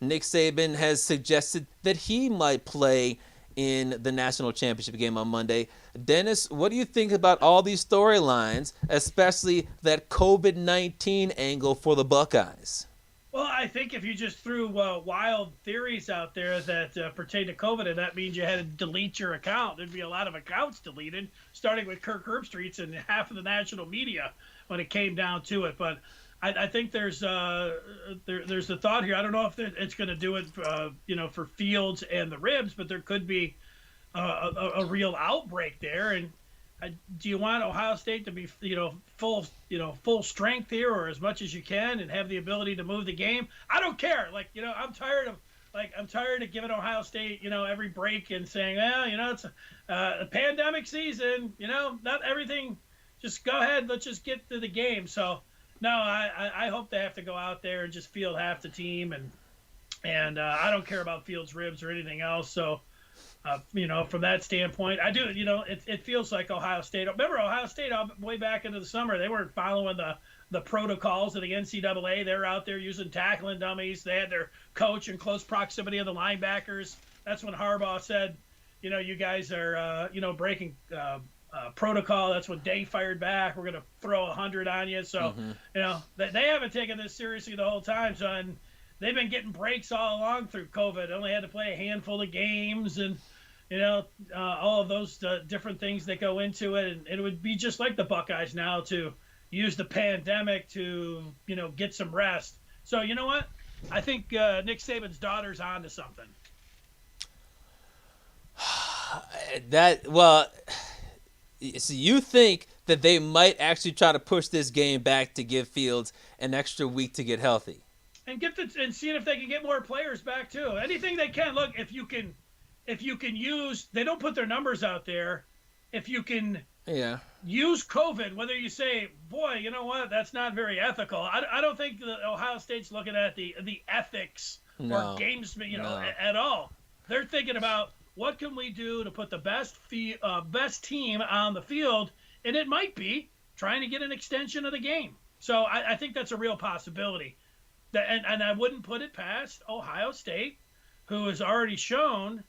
Nick Saban has suggested that he might play in the national championship game on Monday. Dennis, what do you think about all these storylines, especially that COVID-19 angle for the Buckeyes? Well, I think if you just threw wild theories out there that pertain to COVID, and that means you had to delete your account, there'd be a lot of accounts deleted, starting with Kirk Herbstreit's and half of the national media when it came down to it. But I think there's a thought here. I don't know if it's going to do it, for Fields and the ribs, but there could be a real outbreak there. And do you want Ohio State to be, full strength here, or as much as you can, and have the ability to move the game? I don't care. I'm tired of giving Ohio State, every break and saying, well, it's a pandemic season. Not everything. Just go ahead. Let's just get to the game. So. No, I hope they have to go out there and just field half the team, and I don't care about Fields' ribs or anything else. So, from that standpoint, I do. It feels like Ohio State. Remember Ohio State way back into the summer, they weren't following the protocols of the NCAA. They're out there using tackling dummies. They had their coach in close proximity of the linebackers. That's when Harbaugh said, you guys are, breaking protocol. That's when Day fired back. We're going to throw 100 on you. So, they haven't taken this seriously the whole time. So, and they've been getting breaks all along through COVID. They only had to play a handful of games and, all of those different things that go into it. And it would be just like the Buckeyes now to use the pandemic to, get some rest. So, you know what? I think Nick Saban's daughter's on to something. So you think that they might actually try to push this game back to give Fields an extra week to get healthy, and seeing if they can get more players back too. Anything they can. Look, if you can use, they don't put their numbers out there. If you can use COVID, whether you say, boy, you know what, that's not very ethical. I don't think the Ohio State's looking at the ethics or games, at all. They're thinking about, what can we do to put the best team on the field? And it might be trying to get an extension of the game. So I think that's a real possibility. And I wouldn't put it past Ohio State, who has already shown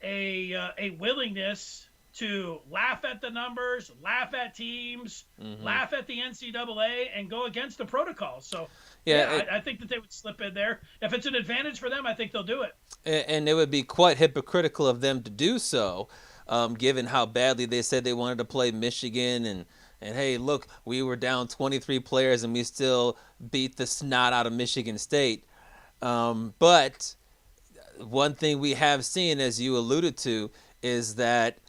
a willingness to laugh at the numbers, laugh at teams, laugh at the NCAA, and go against the protocols. So, I think that they would slip in there. If it's an advantage for them, I think they'll do it. And it would be quite hypocritical of them to do so, given how badly they said they wanted to play Michigan. And hey, look, we were down 23 players and we still beat the snot out of Michigan State. But one thing we have seen, as you alluded to, is that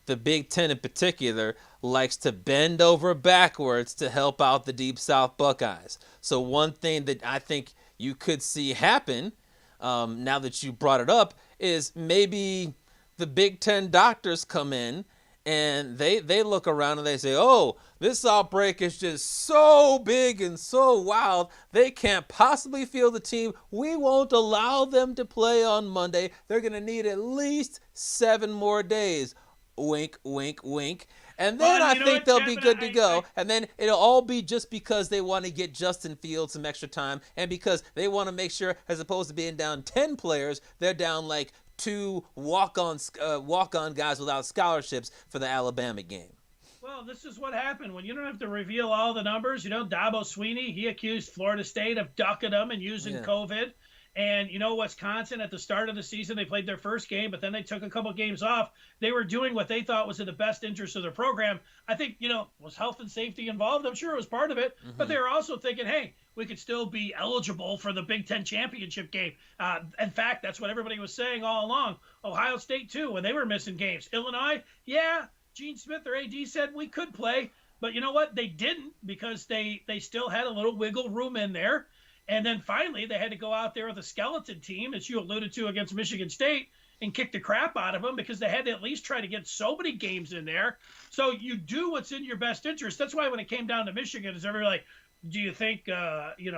the Big Ten in particular likes to bend over backwards to help out the Deep South Buckeyes. So one thing that I think you could see happen, now that you brought it up, is maybe the Big Ten doctors come in and they look around and they say, oh, this outbreak is just so big and so wild, they can't possibly field the team. We won't allow them to play on Monday. They're going to need at least 7 more days. Wink, wink, wink. And then I think they'll be good to go. And then it'll all be just because they want to get Justin Fields some extra time and because they want to make sure, as opposed to being down 10 players, they're down like 2 walk-on guys without scholarships for the Alabama game. Well, this is what happened when you don't have to reveal all the numbers. Dabo Swinney, he accused Florida State of ducking them and using COVID. And, Wisconsin, at the start of the season, they played their first game, but then they took a couple games off. They were doing what they thought was in the best interest of their program. I think, was health and safety involved? I'm sure it was part of it. But they were also thinking, hey, we could still be eligible for the Big Ten championship game. In fact, that's what everybody was saying all along. Ohio State, too, when they were missing games. Illinois, Gene Smith, their AD, said we could play. But you know what? They didn't because they still had a little wiggle room in there. And then finally, they had to go out there with a skeleton team, as you alluded to, against Michigan State and kick the crap out of them because they had to at least try to get so many games in there. So you do what's in your best interest. That's why when it came down to Michigan, is everybody like, do you think,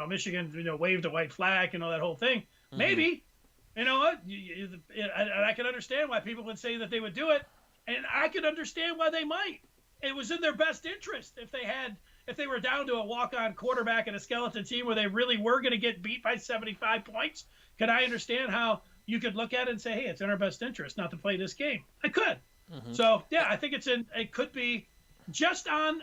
Michigan, waved a white flag and all that whole thing? Maybe. You know what? I can understand why people would say that they would do it. And I can understand why they might. It was in their best interest if they were down to a walk-on quarterback and a skeleton team where they really were going to get beat by 75 points. Could I understand how you could look at it and say, hey, it's in our best interest not to play this game? I could. So, I think it could be just on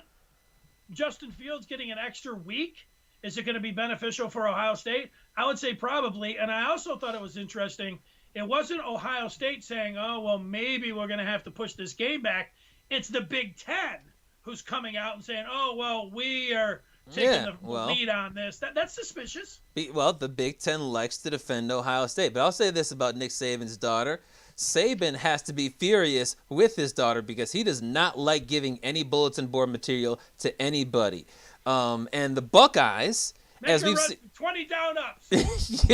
Justin Fields getting an extra week. Is it going to be beneficial for Ohio State? I would say probably. And I also thought it was interesting. It wasn't Ohio State saying, oh, well, maybe we're going to have to push this game back. It's the Big Ten who's coming out and saying, oh, well, we are taking the lead on this. That's suspicious. Well, the Big Ten likes to defend Ohio State. But I'll say this about Nick Saban's daughter. Saban has to be furious with his daughter because he does not like giving any bulletin board material to anybody. And the Buckeyes, as we've seen, 20 down ups.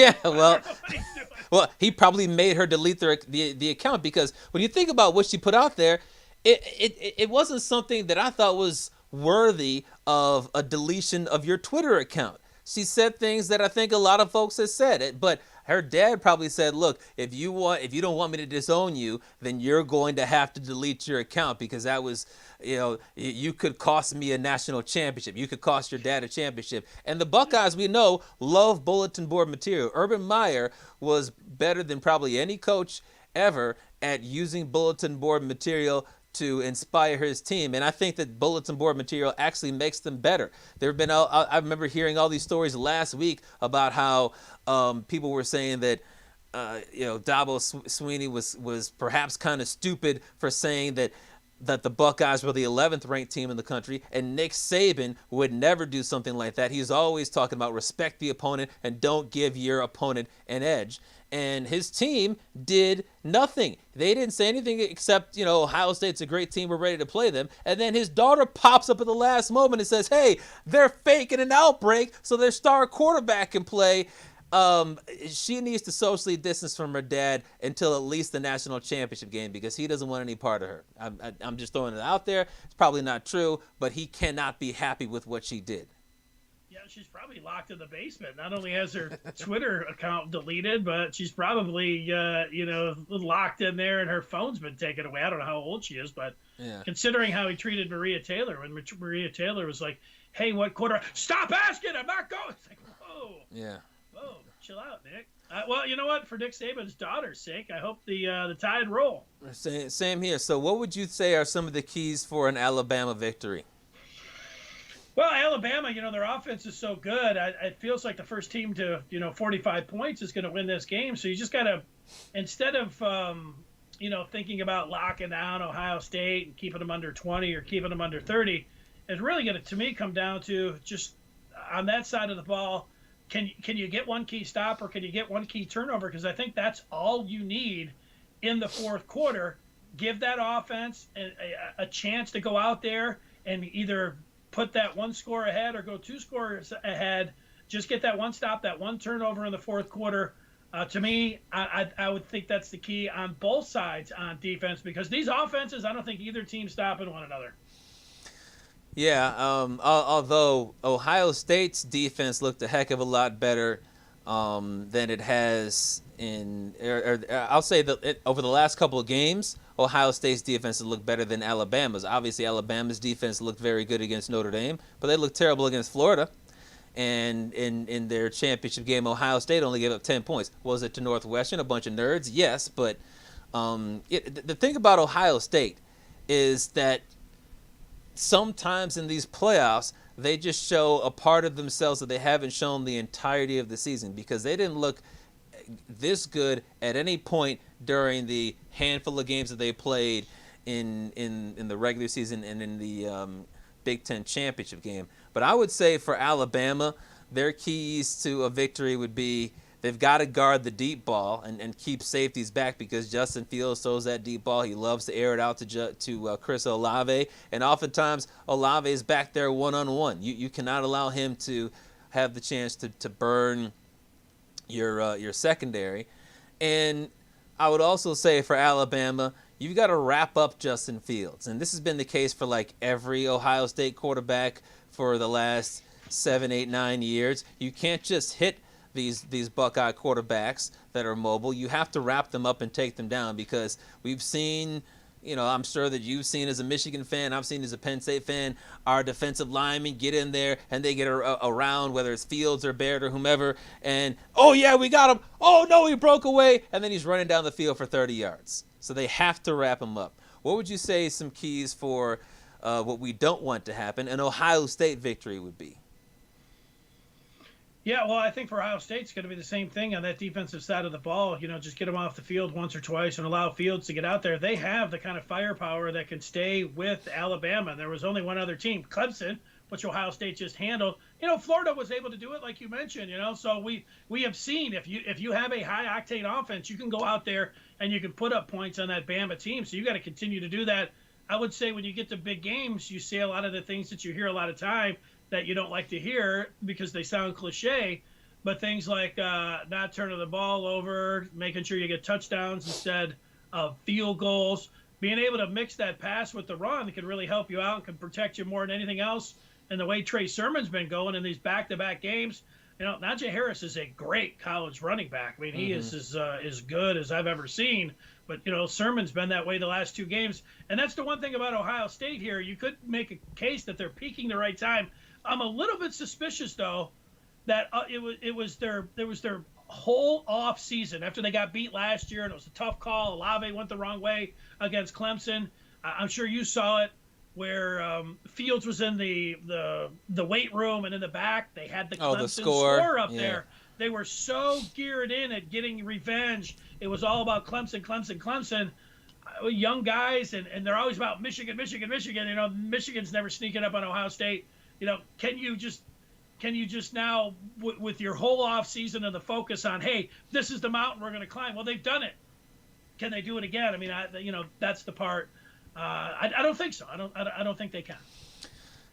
Well, he probably made her delete the account because when you think about what she put out there, it wasn't something that I thought was worthy of a deletion of your Twitter account. She said things that I think a lot of folks have said, but her dad probably said, look, if you don't want me to disown you, then you're going to have to delete your account because that was, you could cost me a national championship. You could cost your dad a championship. And the Buckeyes, we know, love bulletin board material. Urban Meyer was better than probably any coach ever at using bulletin board material to inspire his team. And I think that bulletin board material actually makes them better. There have been, I remember hearing all these stories last week about how people were saying that, Dabo Swinney was perhaps kind of stupid for saying that the Buckeyes were the 11th ranked team in the country, and Nick Saban would never do something like that. He's always talking about respect the opponent and don't give your opponent an edge. And his team did nothing. They didn't say anything except, Ohio State's a great team. We're ready to play them. And then his daughter pops up at the last moment and says, hey, they're faking an outbreak so their star quarterback can play. She needs to socially distance from her dad until at least the national championship game because he doesn't want any part of her. I'm just throwing it out there. It's probably not true, but he cannot be happy with what she did. Yeah, she's probably locked in the basement. Not only has her Twitter account deleted, but she's probably, locked in there and her phone's been taken away. I don't know how old she is, but considering how he treated Maria Taylor, when Maria Taylor was like, hey, what quarter? Stop asking! I'm not going! It's like, whoa. Yeah. Whoa. Chill out, Nick. Well, you know what? For Nick Saban's daughter's sake, I hope the Tide roll. Same here. So what would you say are some of the keys for an Alabama victory? Well, Alabama, their offense is so good. It feels like the first team to, 45 points is going to win this game. So you just got to, instead of, thinking about locking down Ohio State and keeping them under 20 or keeping them under 30, it's really going to, to me, come down to just on that side of the ball, can you get one key stop or can you get one key turnover? Because I think that's all you need in the fourth quarter. Give that offense a chance to go out there and either put that one score ahead or go two scores ahead. Just get that one stop, that one turnover in the fourth quarter. To me, I would think that's the key on both sides on defense, because these offenses, I don't think either team's stopping one another. Yeah, although Ohio State's defense looked a heck of a lot better than it has I'll say that over the last couple of games, Ohio State's defense has looked better than Alabama's. Obviously, Alabama's defense looked very good against Notre Dame, but they looked terrible against Florida. And in their championship game, Ohio State only gave up 10 points. Was it to Northwestern, a bunch of nerds? Yes, but the thing about Ohio State is that sometimes in these playoffs, they just show a part of themselves that they haven't shown the entirety of the season, because they didn't look this good at any point during the handful of games that they played in the regular season and in the Big Ten championship game. But I would say for Alabama, their keys to a victory would be they've got to guard the deep ball and keep safeties back, because Justin Fields throws that deep ball. He loves to air it out to Chris Olave, and oftentimes Olave is back there one-on-one. You cannot allow him to have the chance to burn your secondary. And I would also say for Alabama, you've got to wrap up Justin Fields. And this has been the case for like every Ohio State quarterback for the last 7, 8, 9 years. You can't just hit these Buckeye quarterbacks that are mobile. You have to wrap them up and take them down, because we've seen, I'm sure that you've seen as a Michigan fan, I've seen as a Penn State fan, our defensive linemen get in there and they get around, whether it's Fields or Baird or whomever, and, oh yeah, we got him. Oh no, he broke away. And then he's running down the field for 30 yards. So they have to wrap him up. What would you say some keys for what we don't want to happen, an Ohio State victory would be? Yeah, well, I think for Ohio State, it's going to be the same thing on that defensive side of the ball. Just get them off the field once or twice and allow Fields to get out there. They have the kind of firepower that can stay with Alabama. There was only one other team, Clemson, which Ohio State just handled. Florida was able to do it, like you mentioned. So we have seen if you have a high octane offense, you can go out there and you can put up points on that Bama team. So you got to continue to do that. I would say when you get to big games, you say a lot of the things that you hear a lot of time that you don't like to hear because they sound cliche, but things like not turning the ball over, making sure you get touchdowns instead of field goals, being able to mix that pass with the run can really help you out and can protect you more than anything else. And the way Trey Sermon's been going in these back-to-back games, Najee Harris is a great college running back. I mean, he is as good as I've ever seen. But, Sermon's been that way the last two games. And that's the one thing about Ohio State here. You could make a case that they're peaking the right time. I'm a little bit suspicious, though, that it was their whole off season after they got beat last year, and it was a tough call. Olave went the wrong way against Clemson. I'm sure you saw it, where Fields was in the weight room, and in the back they had the Clemson score up there. They were so geared in at getting revenge. It was all about Clemson. Young guys, and they're always about Michigan. Michigan's never sneaking up on Ohio State. Can you just now, with your whole off season and the focus on, hey, this is the mountain we're going to climb? Well, they've done it. Can they do it again? I mean, that's the part. I don't think so. I don't think they can.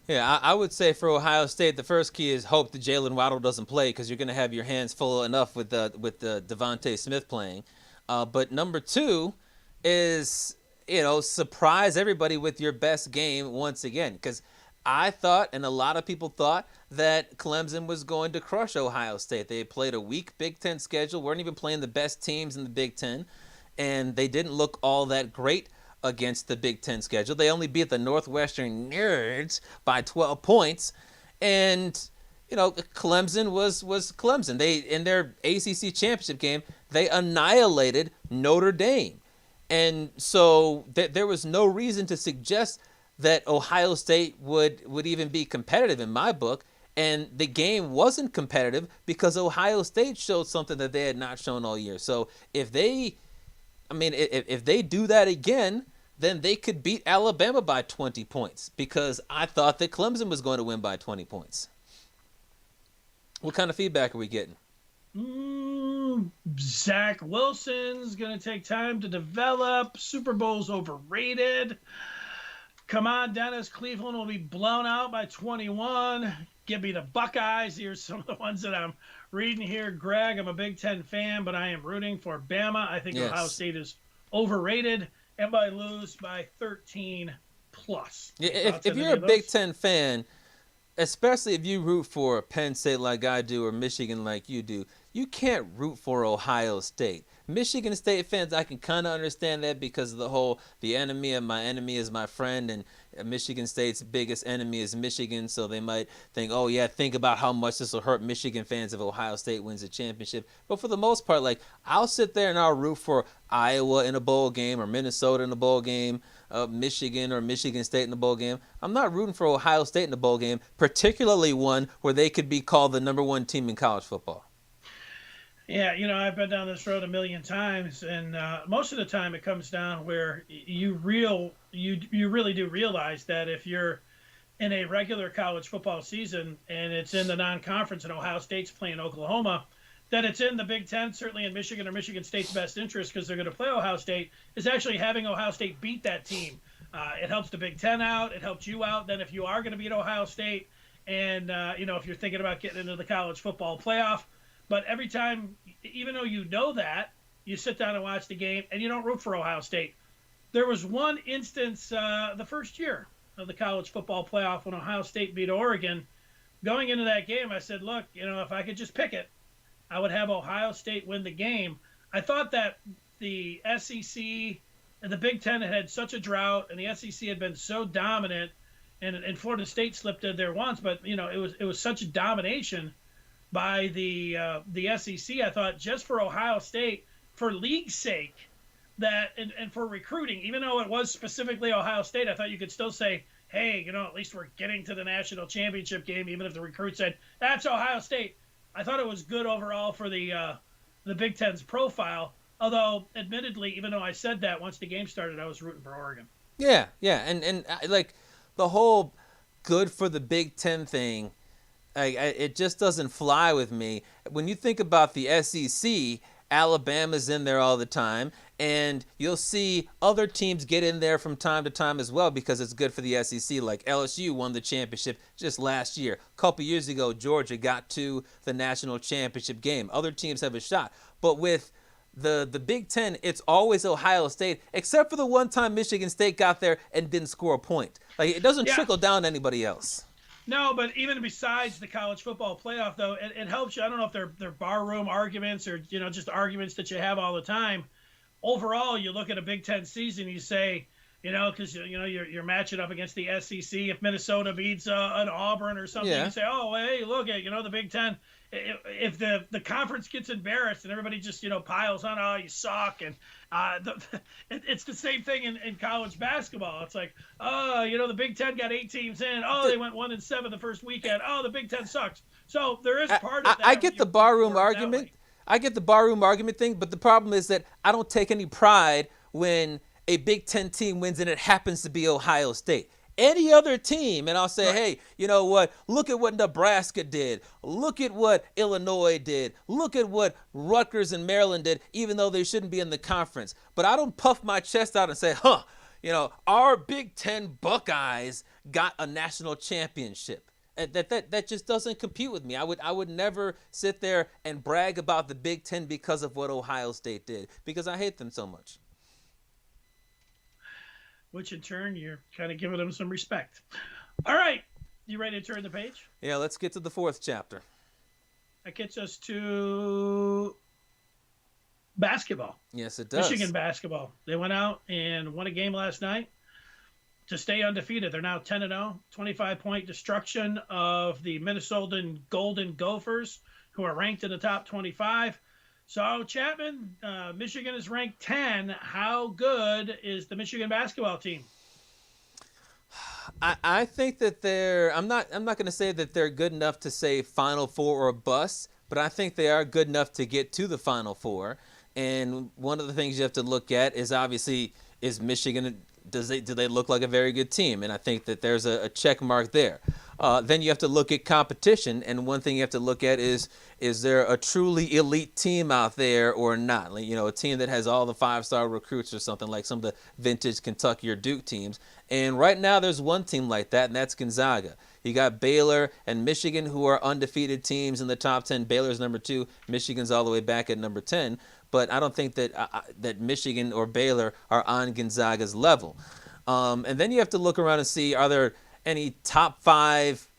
Yeah, I would say for Ohio State, the first key is hope that Jalen Waddle doesn't play, because you're going to have your hands full enough with the Devontae Smith playing. But number two is, surprise everybody with your best game once again, because I thought, and a lot of people thought, that Clemson was going to crush Ohio State. They played a weak Big Ten schedule, weren't even playing the best teams in the Big Ten, and they didn't look all that great against the Big Ten schedule. They only beat the Northwestern Nerds by 12 points, and Clemson was Clemson. They, in their ACC championship game, they annihilated Notre Dame. And so there was no reason to suggest that Ohio State would even be competitive in my book. And the game wasn't competitive because Ohio State showed something that they had not shown all year. So if they do that again, then they could beat Alabama by 20 points because I thought that Clemson was going to win by 20 points. What kind of feedback are we getting? Zach Wilson's going to take time to develop. Super Bowl's overrated. Come on, Dennis. Cleveland will be blown out by 21. Give me the Buckeyes. Here's some of the ones that I'm reading here. Greg, I'm a Big Ten fan, but I am rooting for Bama. I think Ohio State is overrated, and by lose by 13 plus. Yeah, if you're a Big Ten fan, especially if you root for Penn State like I do or Michigan like you do, you can't root for Ohio State. Michigan State fans, I can kind of understand that because of the enemy of my enemy is my friend, and Michigan State's biggest enemy is Michigan, so they might think, oh yeah, think about how much this will hurt Michigan fans if Ohio State wins a championship. But for the most part, I'll sit there and I'll root for Iowa in a bowl game or Minnesota in a bowl game, Michigan or Michigan State in the bowl game. I'm not rooting for Ohio State in the bowl game, particularly one where they could be called the number one team in college football. Yeah, I've been down this road a million times, and most of the time it comes down where you really do realize that if you're in a regular college football season and it's in the non-conference and Ohio State's playing Oklahoma, that it's in the Big Ten, certainly in Michigan or Michigan State's best interest because they're going to play Ohio State, is actually having Ohio State beat that team. It helps the Big Ten out. It helps you out. Then if you are going to beat Ohio State and, if you're thinking about getting into the college football playoff, but every time, even though you know that, you sit down and watch the game and you don't root for Ohio State. There was one instance the first year of the college football playoff when Ohio State beat Oregon. Going into that game, I said, look, if I could just pick it, I would have Ohio State win the game. I thought that the SEC and the Big Ten had such a drought and the SEC had been so dominant, and Florida State slipped in there once, but, it was such a domination by the SEC. I thought just for Ohio State, for league's sake, that and for recruiting, even though it was specifically Ohio State, I thought you could still say, hey, at least we're getting to the national championship game, even if the recruit said, that's Ohio State. I thought it was good overall for the Big Ten's profile, although admittedly, even though I said that, once the game started, I was rooting for Oregon. Yeah, and the whole good for the Big Ten thing, it just doesn't fly with me. When you think about the SEC, Alabama's in there all the time, and you'll see other teams get in there from time to time as well because it's good for the SEC. Like LSU won the championship just last year. A couple years ago, Georgia got to the national championship game. Other teams have a shot. But with the Big Ten, it's always Ohio State, except for the one time Michigan State got there and didn't score a point. It doesn't trickle down to anybody else. No, but even besides the college football playoff, though, it helps you. I don't know if they're barroom arguments or, just arguments that you have all the time. Overall, you look at a Big Ten season, you say, because, you're matching up against the SEC. If Minnesota beats an Auburn or something, you say, oh, hey, look at, the Big Ten. If the conference gets embarrassed and everybody just, piles on, oh, you suck. And it's the same thing in college basketball. It's like, oh, the Big Ten got 8 teams in. Oh, they went 1-7 the first weekend. Oh, the Big Ten sucks. So there is part of that. I get the barroom argument. I get the barroom argument thing, but the problem is that I don't take any pride when a Big Ten team wins and it happens to be Ohio State. Any other team, and I'll say, hey, you know what? Look at what Nebraska did. Look at what Illinois did. Look at what Rutgers and Maryland did, even though they shouldn't be in the conference. But I don't puff my chest out and say, our Big Ten Buckeyes got a national championship. That just doesn't compute with me. I would never sit there and brag about the Big Ten because of what Ohio State did, because I hate them so much. Which in turn, you're kind of giving them some respect. All right. You ready to turn the page? Yeah, let's get to the 4th chapter. That gets us to basketball. Yes, it does. Michigan basketball. They went out and won a game last night. to stay undefeated. They're now 10-0, 25-point destruction of the Minnesotan Golden Gophers, who are ranked in the top 25. So, Chapman, Michigan is ranked 10. How good is the Michigan basketball team? I think that I'm not going to say that they're good enough to say Final Four or bust, but I think they are good enough to get to the Final Four. And one of the things you have to look at is obviously, is Michigan, do they look like a very good team? And I think that there's a check mark there. Then you have to look at competition, and one thing you have to look at is there a truly elite team out there or not? Like, a team that has all the 5-star recruits or something like some of the vintage Kentucky or Duke teams. And right now there's one team like that, and that's Gonzaga. You got Baylor and Michigan, who are undefeated teams in the top 10. Baylor's number 2. Michigan's all the way back at number 10. But I don't think that Michigan or Baylor are on Gonzaga's level. And then you have to look around and see, are there any top 5,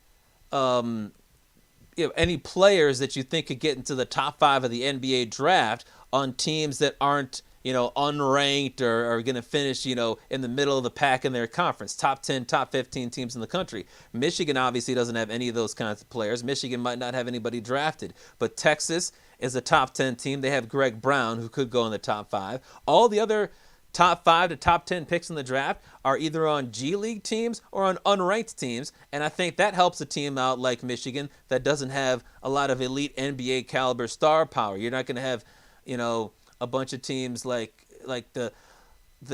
any players that you think could get into the top 5 of the NBA draft on teams that aren't, unranked or are going to finish, in the middle of the pack in their conference, top 10, top 15 teams in the country. Michigan obviously doesn't have any of those kinds of players. Michigan might not have anybody drafted, but Texas is a top 10 team. They have Greg Brown, who could go in the top 5. All the other top 5 to top 10 picks in the draft are either on G League teams or on unranked teams, and I think that helps a team out like Michigan that doesn't have a lot of elite NBA caliber star power. You're not going to have, a bunch of teams like the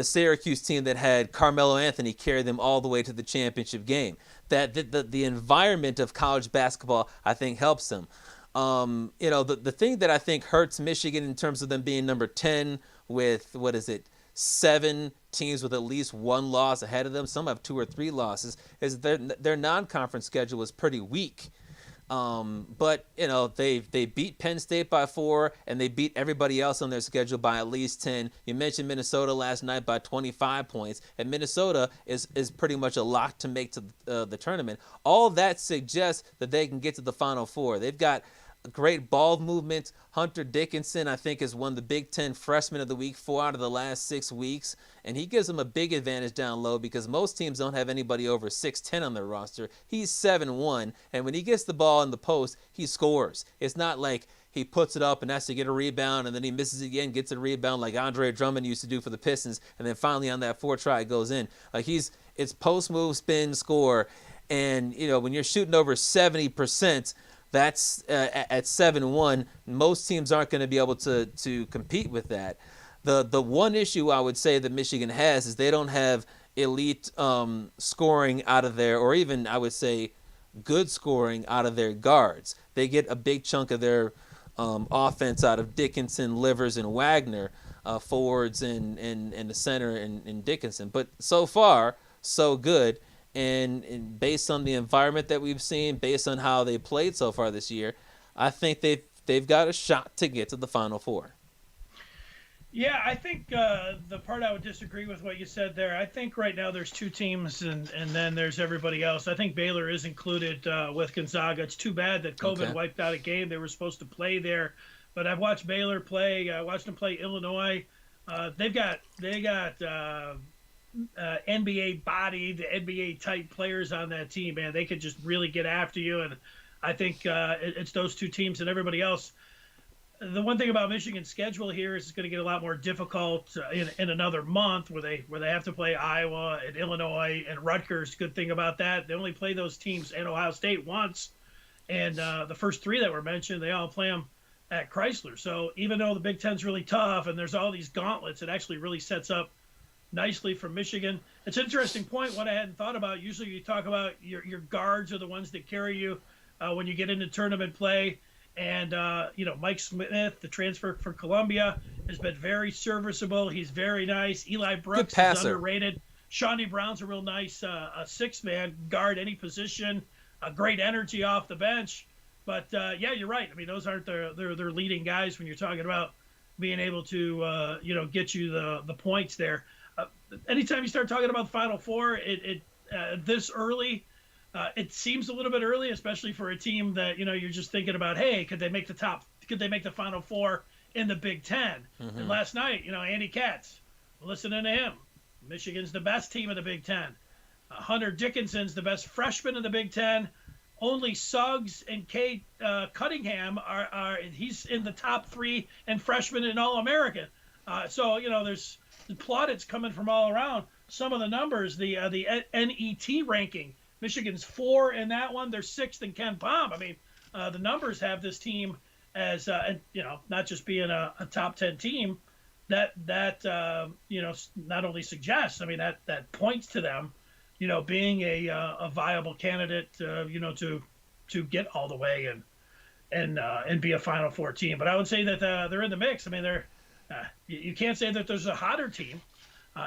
Syracuse team that had Carmelo Anthony carry them all the way to the championship game. That the environment of college basketball, I think, helps them. The thing that I think hurts Michigan in terms of them being number 10 with, 7 teams with at least 1 loss ahead of them, some have 2 or 3 losses, is their non-conference schedule is pretty weak. But they beat Penn State by 4, and they beat everybody else on their schedule by at least 10. You mentioned Minnesota last night by 25 points, and Minnesota is pretty much a lock to make to the tournament. All that suggests that they can get to the Final Four. They've got great ball movement. Hunter Dickinson, I think, has won the Big Ten Freshman of the Week 4 out of the last 6 weeks, and he gives them a big advantage down low because most teams don't have anybody over 6'10" on their roster. He's 7'1", and when he gets the ball in the post, he scores. It's not like he puts it up and has to get a rebound, and then he misses it again, gets a rebound like Andre Drummond used to do for the Pistons, and then finally on that 4 try it goes in. Like it's post move, spin, score, and when you're shooting over 70%. That's at 7-1. Most teams aren't going to be able to compete with that. The one issue I would say that Michigan has is they don't have elite scoring out of their, or even I would say good scoring out of their guards. They get a big chunk of their offense out of Dickinson, Livers, and Wagner, forwards and the center and Dickinson. But so far, so good. And based on the environment that we've seen, based on how they played so far this year, I think they've got a shot to get to the Final Four. Yeah, I think the part I would disagree with what you said there. I think right now there's 2 teams and then there's everybody else. I think Baylor is included with Gonzaga. It's too bad that COVID wiped out a game. They were supposed to play there. But I've watched Baylor play. I watched them play Illinois. They got NBA bodied, NBA type players on that team, man. They could just really get after you, and I think it's those 2 teams and everybody else. The one thing about Michigan's schedule here is it's going to get a lot more difficult in another month, where they have to play Iowa and Illinois and Rutgers. Good thing about that, they only play those teams and Ohio State once, and the first 3 that were mentioned, they all play them at Chrysler. So even though the Big Ten's really tough and there's all these gauntlets, it actually really sets up nicely for Michigan. It's an interesting point, what I hadn't thought about. Usually you talk about your guards are the ones that carry you when you get into tournament play. And, Mike Smith, the transfer for Columbia, has been very serviceable. He's very nice. Eli Brooks is underrated. Shawnee Brown's a real nice 6-man, guard any position, great energy off the bench. But, yeah, you're right. I mean, those aren't their leading guys when you're talking about being able to, get you the points there. Anytime you start talking about the Final Four, this early, it seems a little bit early, especially for a team that you're just thinking about, hey, could they make the Final Four in the Big Ten? Mm-hmm. And last night, Andy Katz, listening to him, Michigan's the best team in the Big Ten. Hunter Dickinson's the best freshman in the Big Ten. Only Suggs and Kate Cunningham are he's in the top 3 and freshman in All-American. So there's the plaudits coming from all around. Some of the numbers, the NET ranking, Michigan's 4 in that one. They're 6th in Ken Palm. I mean, the numbers have this team as not just being a top 10 team. That not only suggests, I mean, that points to them, being a viable candidate, to get all the way and be a Final Four team. But I would say that they're in the mix. I mean, you can't say that there's a hotter team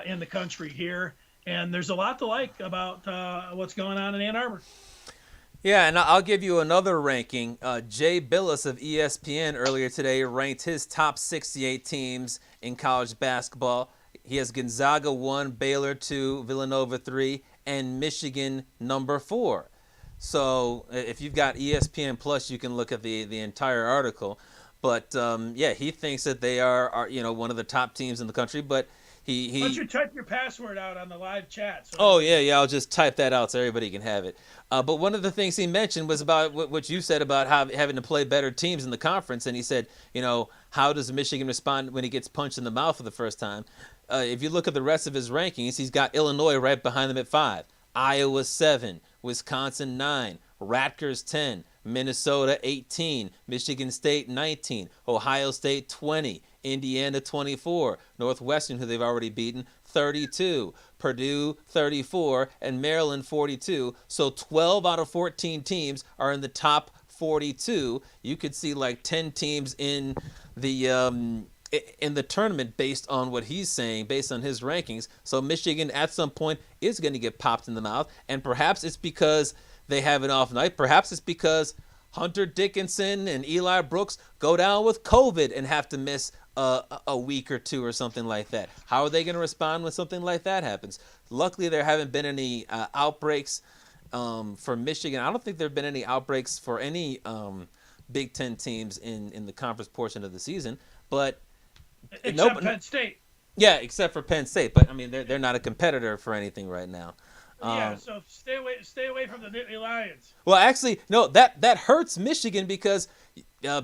in the country here, and there's a lot to like about what's going on in Ann Arbor. Yeah, and I'll give you another ranking. Jay Billis of ESPN earlier today ranked his top 68 teams in college basketball. He has Gonzaga 1, Baylor 2, Villanova 3, and Michigan number 4. So if you've got ESPN Plus, you can look at the entire article. But he thinks that they are one of the top teams in the country. But he why don't you type your password out on the live chat? I'll just type that out so everybody can have it. But one of the things he mentioned was about what you said about having to play better teams in the conference. And he said, how does Michigan respond when he gets punched in the mouth for the first time? If you look at the rest of his rankings, he's got Illinois right behind them at 5, Iowa 7, Wisconsin 9, Rutgers 10, Minnesota 18, Michigan State 19, Ohio State 20, Indiana 24, Northwestern, who they've already beaten, 32, Purdue 34, and Maryland 42. So 12 out of 14 teams are in the top 42. You could see like 10 teams in the tournament based on what he's saying, based on his rankings. So Michigan at some point is going to get popped in the mouth, and perhaps it's because they have an off night. Perhaps it's because Hunter Dickinson and Eli Brooks go down with COVID and have to miss a week or two or something like that. How are they going to respond when something like that happens? Luckily, there haven't been any outbreaks for Michigan. I don't think there have been any outbreaks for any Big Ten teams in the conference portion of the season. But except Penn State. Yeah, except for Penn State. But I mean, they're not a competitor for anything right now. So stay away from the Nittany Lions. Well, actually, no, that hurts Michigan because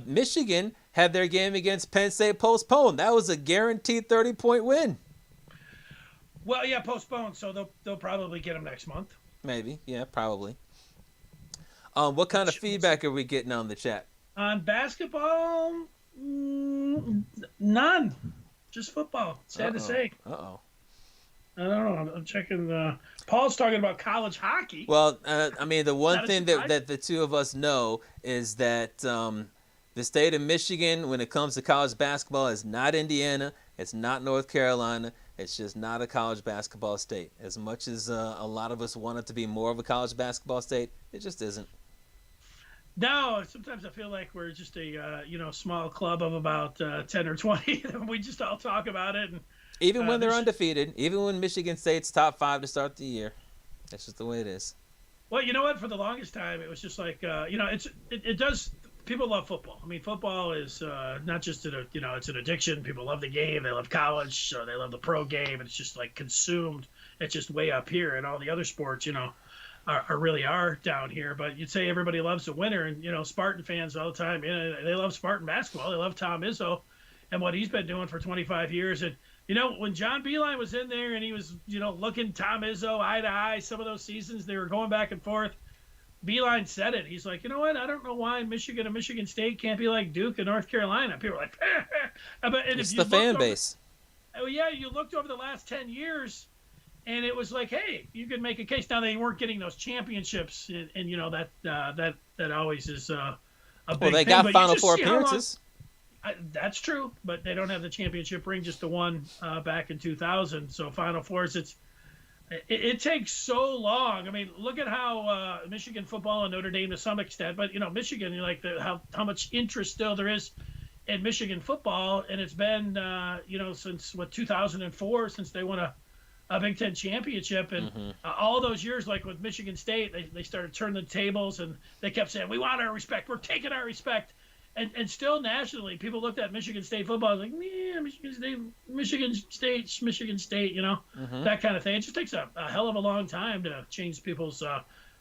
Michigan had their game against Penn State postponed. That was a guaranteed 30-point win. Well, yeah, postponed, so they'll probably get them next month. Maybe, yeah, probably. What kind of feedback are we getting on the chat? On basketball, none. Just football. Sad to say. Uh-oh. I don't know. I'm checking. Paul's talking about college hockey. Well, I mean, the one thing that the two of us know is that the state of Michigan, when it comes to college basketball, is not Indiana. It's not North Carolina. It's just not a college basketball state. As much as a lot of us want it to be more of a college basketball state, it just isn't. No, sometimes I feel like we're just a small club of about 10 or 20. We just all talk about it. And, even when they're undefeated, even when Michigan State's top 5 to start the year, that's just the way it is. Well, you know what? For the longest time, it was just like it does. People love football. I mean, football is not just it's an addiction. People love the game. They love college. So they love the pro game. And it's just like consumed. It's just way up here, and all the other sports, are really down here. But you'd say everybody loves a winner, and Spartan fans all the time. They love Spartan basketball. They love Tom Izzo and what he's been doing for 25 years. And when John Beilein was in there and he was looking Tom Izzo eye to eye, some of those seasons they were going back and forth. Beilein said it. He's like, you know what? I don't know why Michigan and Michigan State can't be like Duke and North Carolina. People are like, it's the fan base. Oh yeah, you looked over the last 10 years. And it was like, hey, you could make a case. Now they weren't getting those championships, and that always is a big thing. Well, they got Final Four appearances. That's true, but they don't have the championship ring, just the one back in 2000. So Final Fours, it takes so long. I mean, look at how Michigan football and Notre Dame to some extent, but Michigan, how much interest still there is in Michigan football, and it's been since 2004 since they won a Big Ten championship, and all those years, like with Michigan State, they started turning the tables, and they kept saying, we want our respect, we're taking our respect, And still nationally, people looked at Michigan State football like, yeah, Michigan State, you know, that kind of thing. It just takes a hell of a long time to change people's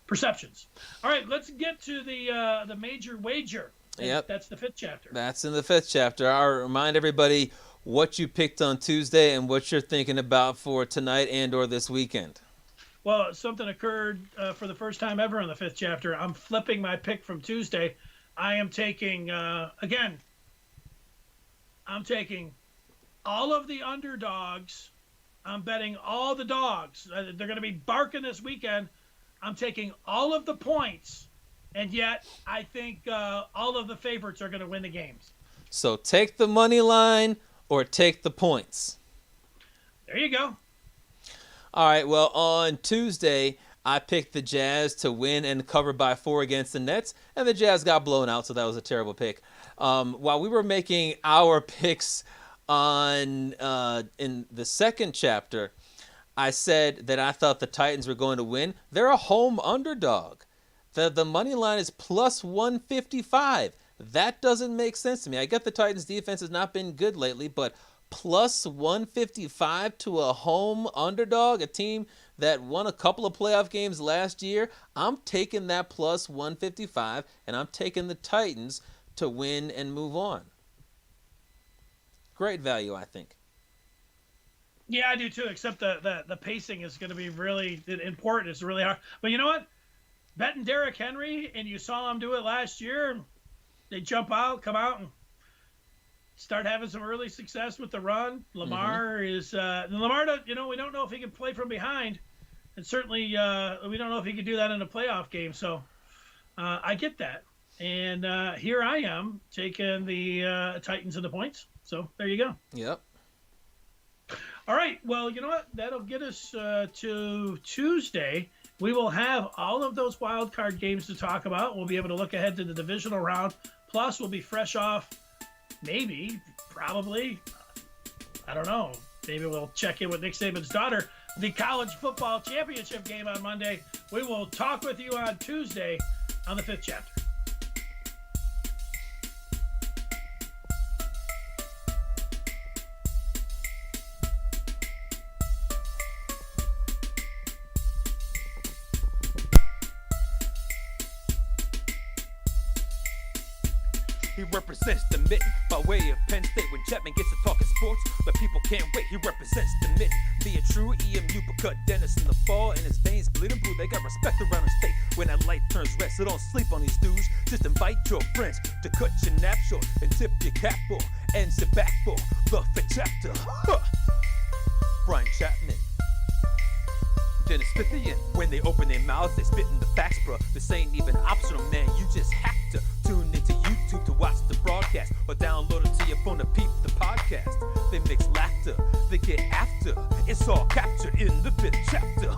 perceptions. All right, let's get to the major wager. Yep. That's the fifth chapter. That's in the fifth chapter. I'll remind everybody what you picked on Tuesday and what you're thinking about for tonight and or this weekend. Well, something occurred for the first time ever in the fifth chapter. I'm flipping my pick from Tuesday. I am taking, I'm taking all of the underdogs. I'm betting all the dogs. They're going to be barking this weekend. I'm taking all of the points, and yet I think all of the favorites are going to win the games. So take the money line or take the points. There you go. All right, well, on Tuesday, I picked the Jazz to win and cover by 4 against the Nets, and the Jazz got blown out, so that was a terrible pick. While we were making our picks in the second chapter, I said that I thought the Titans were going to win. They're a home underdog. The money line is plus 155. That doesn't make sense to me. I get the Titans' defense has not been good lately, but plus 155 to a home underdog, a team that won a couple of playoff games last year, I'm taking that plus 155, and I'm taking the Titans to win and move on. Great value, I think. Yeah, I do too, except the pacing is going to be really important. It's really hard. But you know what? Betting Derrick Henry, and you saw him do it last year, they come out, and start having some early success with the run. Lamar is Lamar. We don't know if he can play from behind, and certainly we don't know if he can do that in a playoff game. So I get that, and here I am taking the Titans and the points. So there you go. Yep. All right. Well, you know what? That'll get us to Tuesday. We will have all of those wild card games to talk about. We'll be able to look ahead to the divisional round. Plus, we'll be fresh off. Probably, I don't know. Maybe we'll check in with Nick Saban's daughter, the college football championship game on Monday. We will talk with you on Tuesday on the fifth chapter. He represents the mitten by way of Penn State. When Chapman gets to talking sports, but people can't wait. He represents the mitten. Be a true EMU, but cut Dennis in the fall, and his veins bleeding blue. They got respect around the state. When that light turns red, so don't sleep on these dudes. Just invite your friends to cut your nap short and tip your cap for and sit back for the fifth chapter. Brian Chapman. Dennis Fithian. When they open their mouths, they spit in the facts, bro. This ain't even optional, man. You just have to tune into YouTube to watch the broadcast or download it to your phone to peep the podcast. They mix laughter, they get after. It's all captured in the fifth chapter.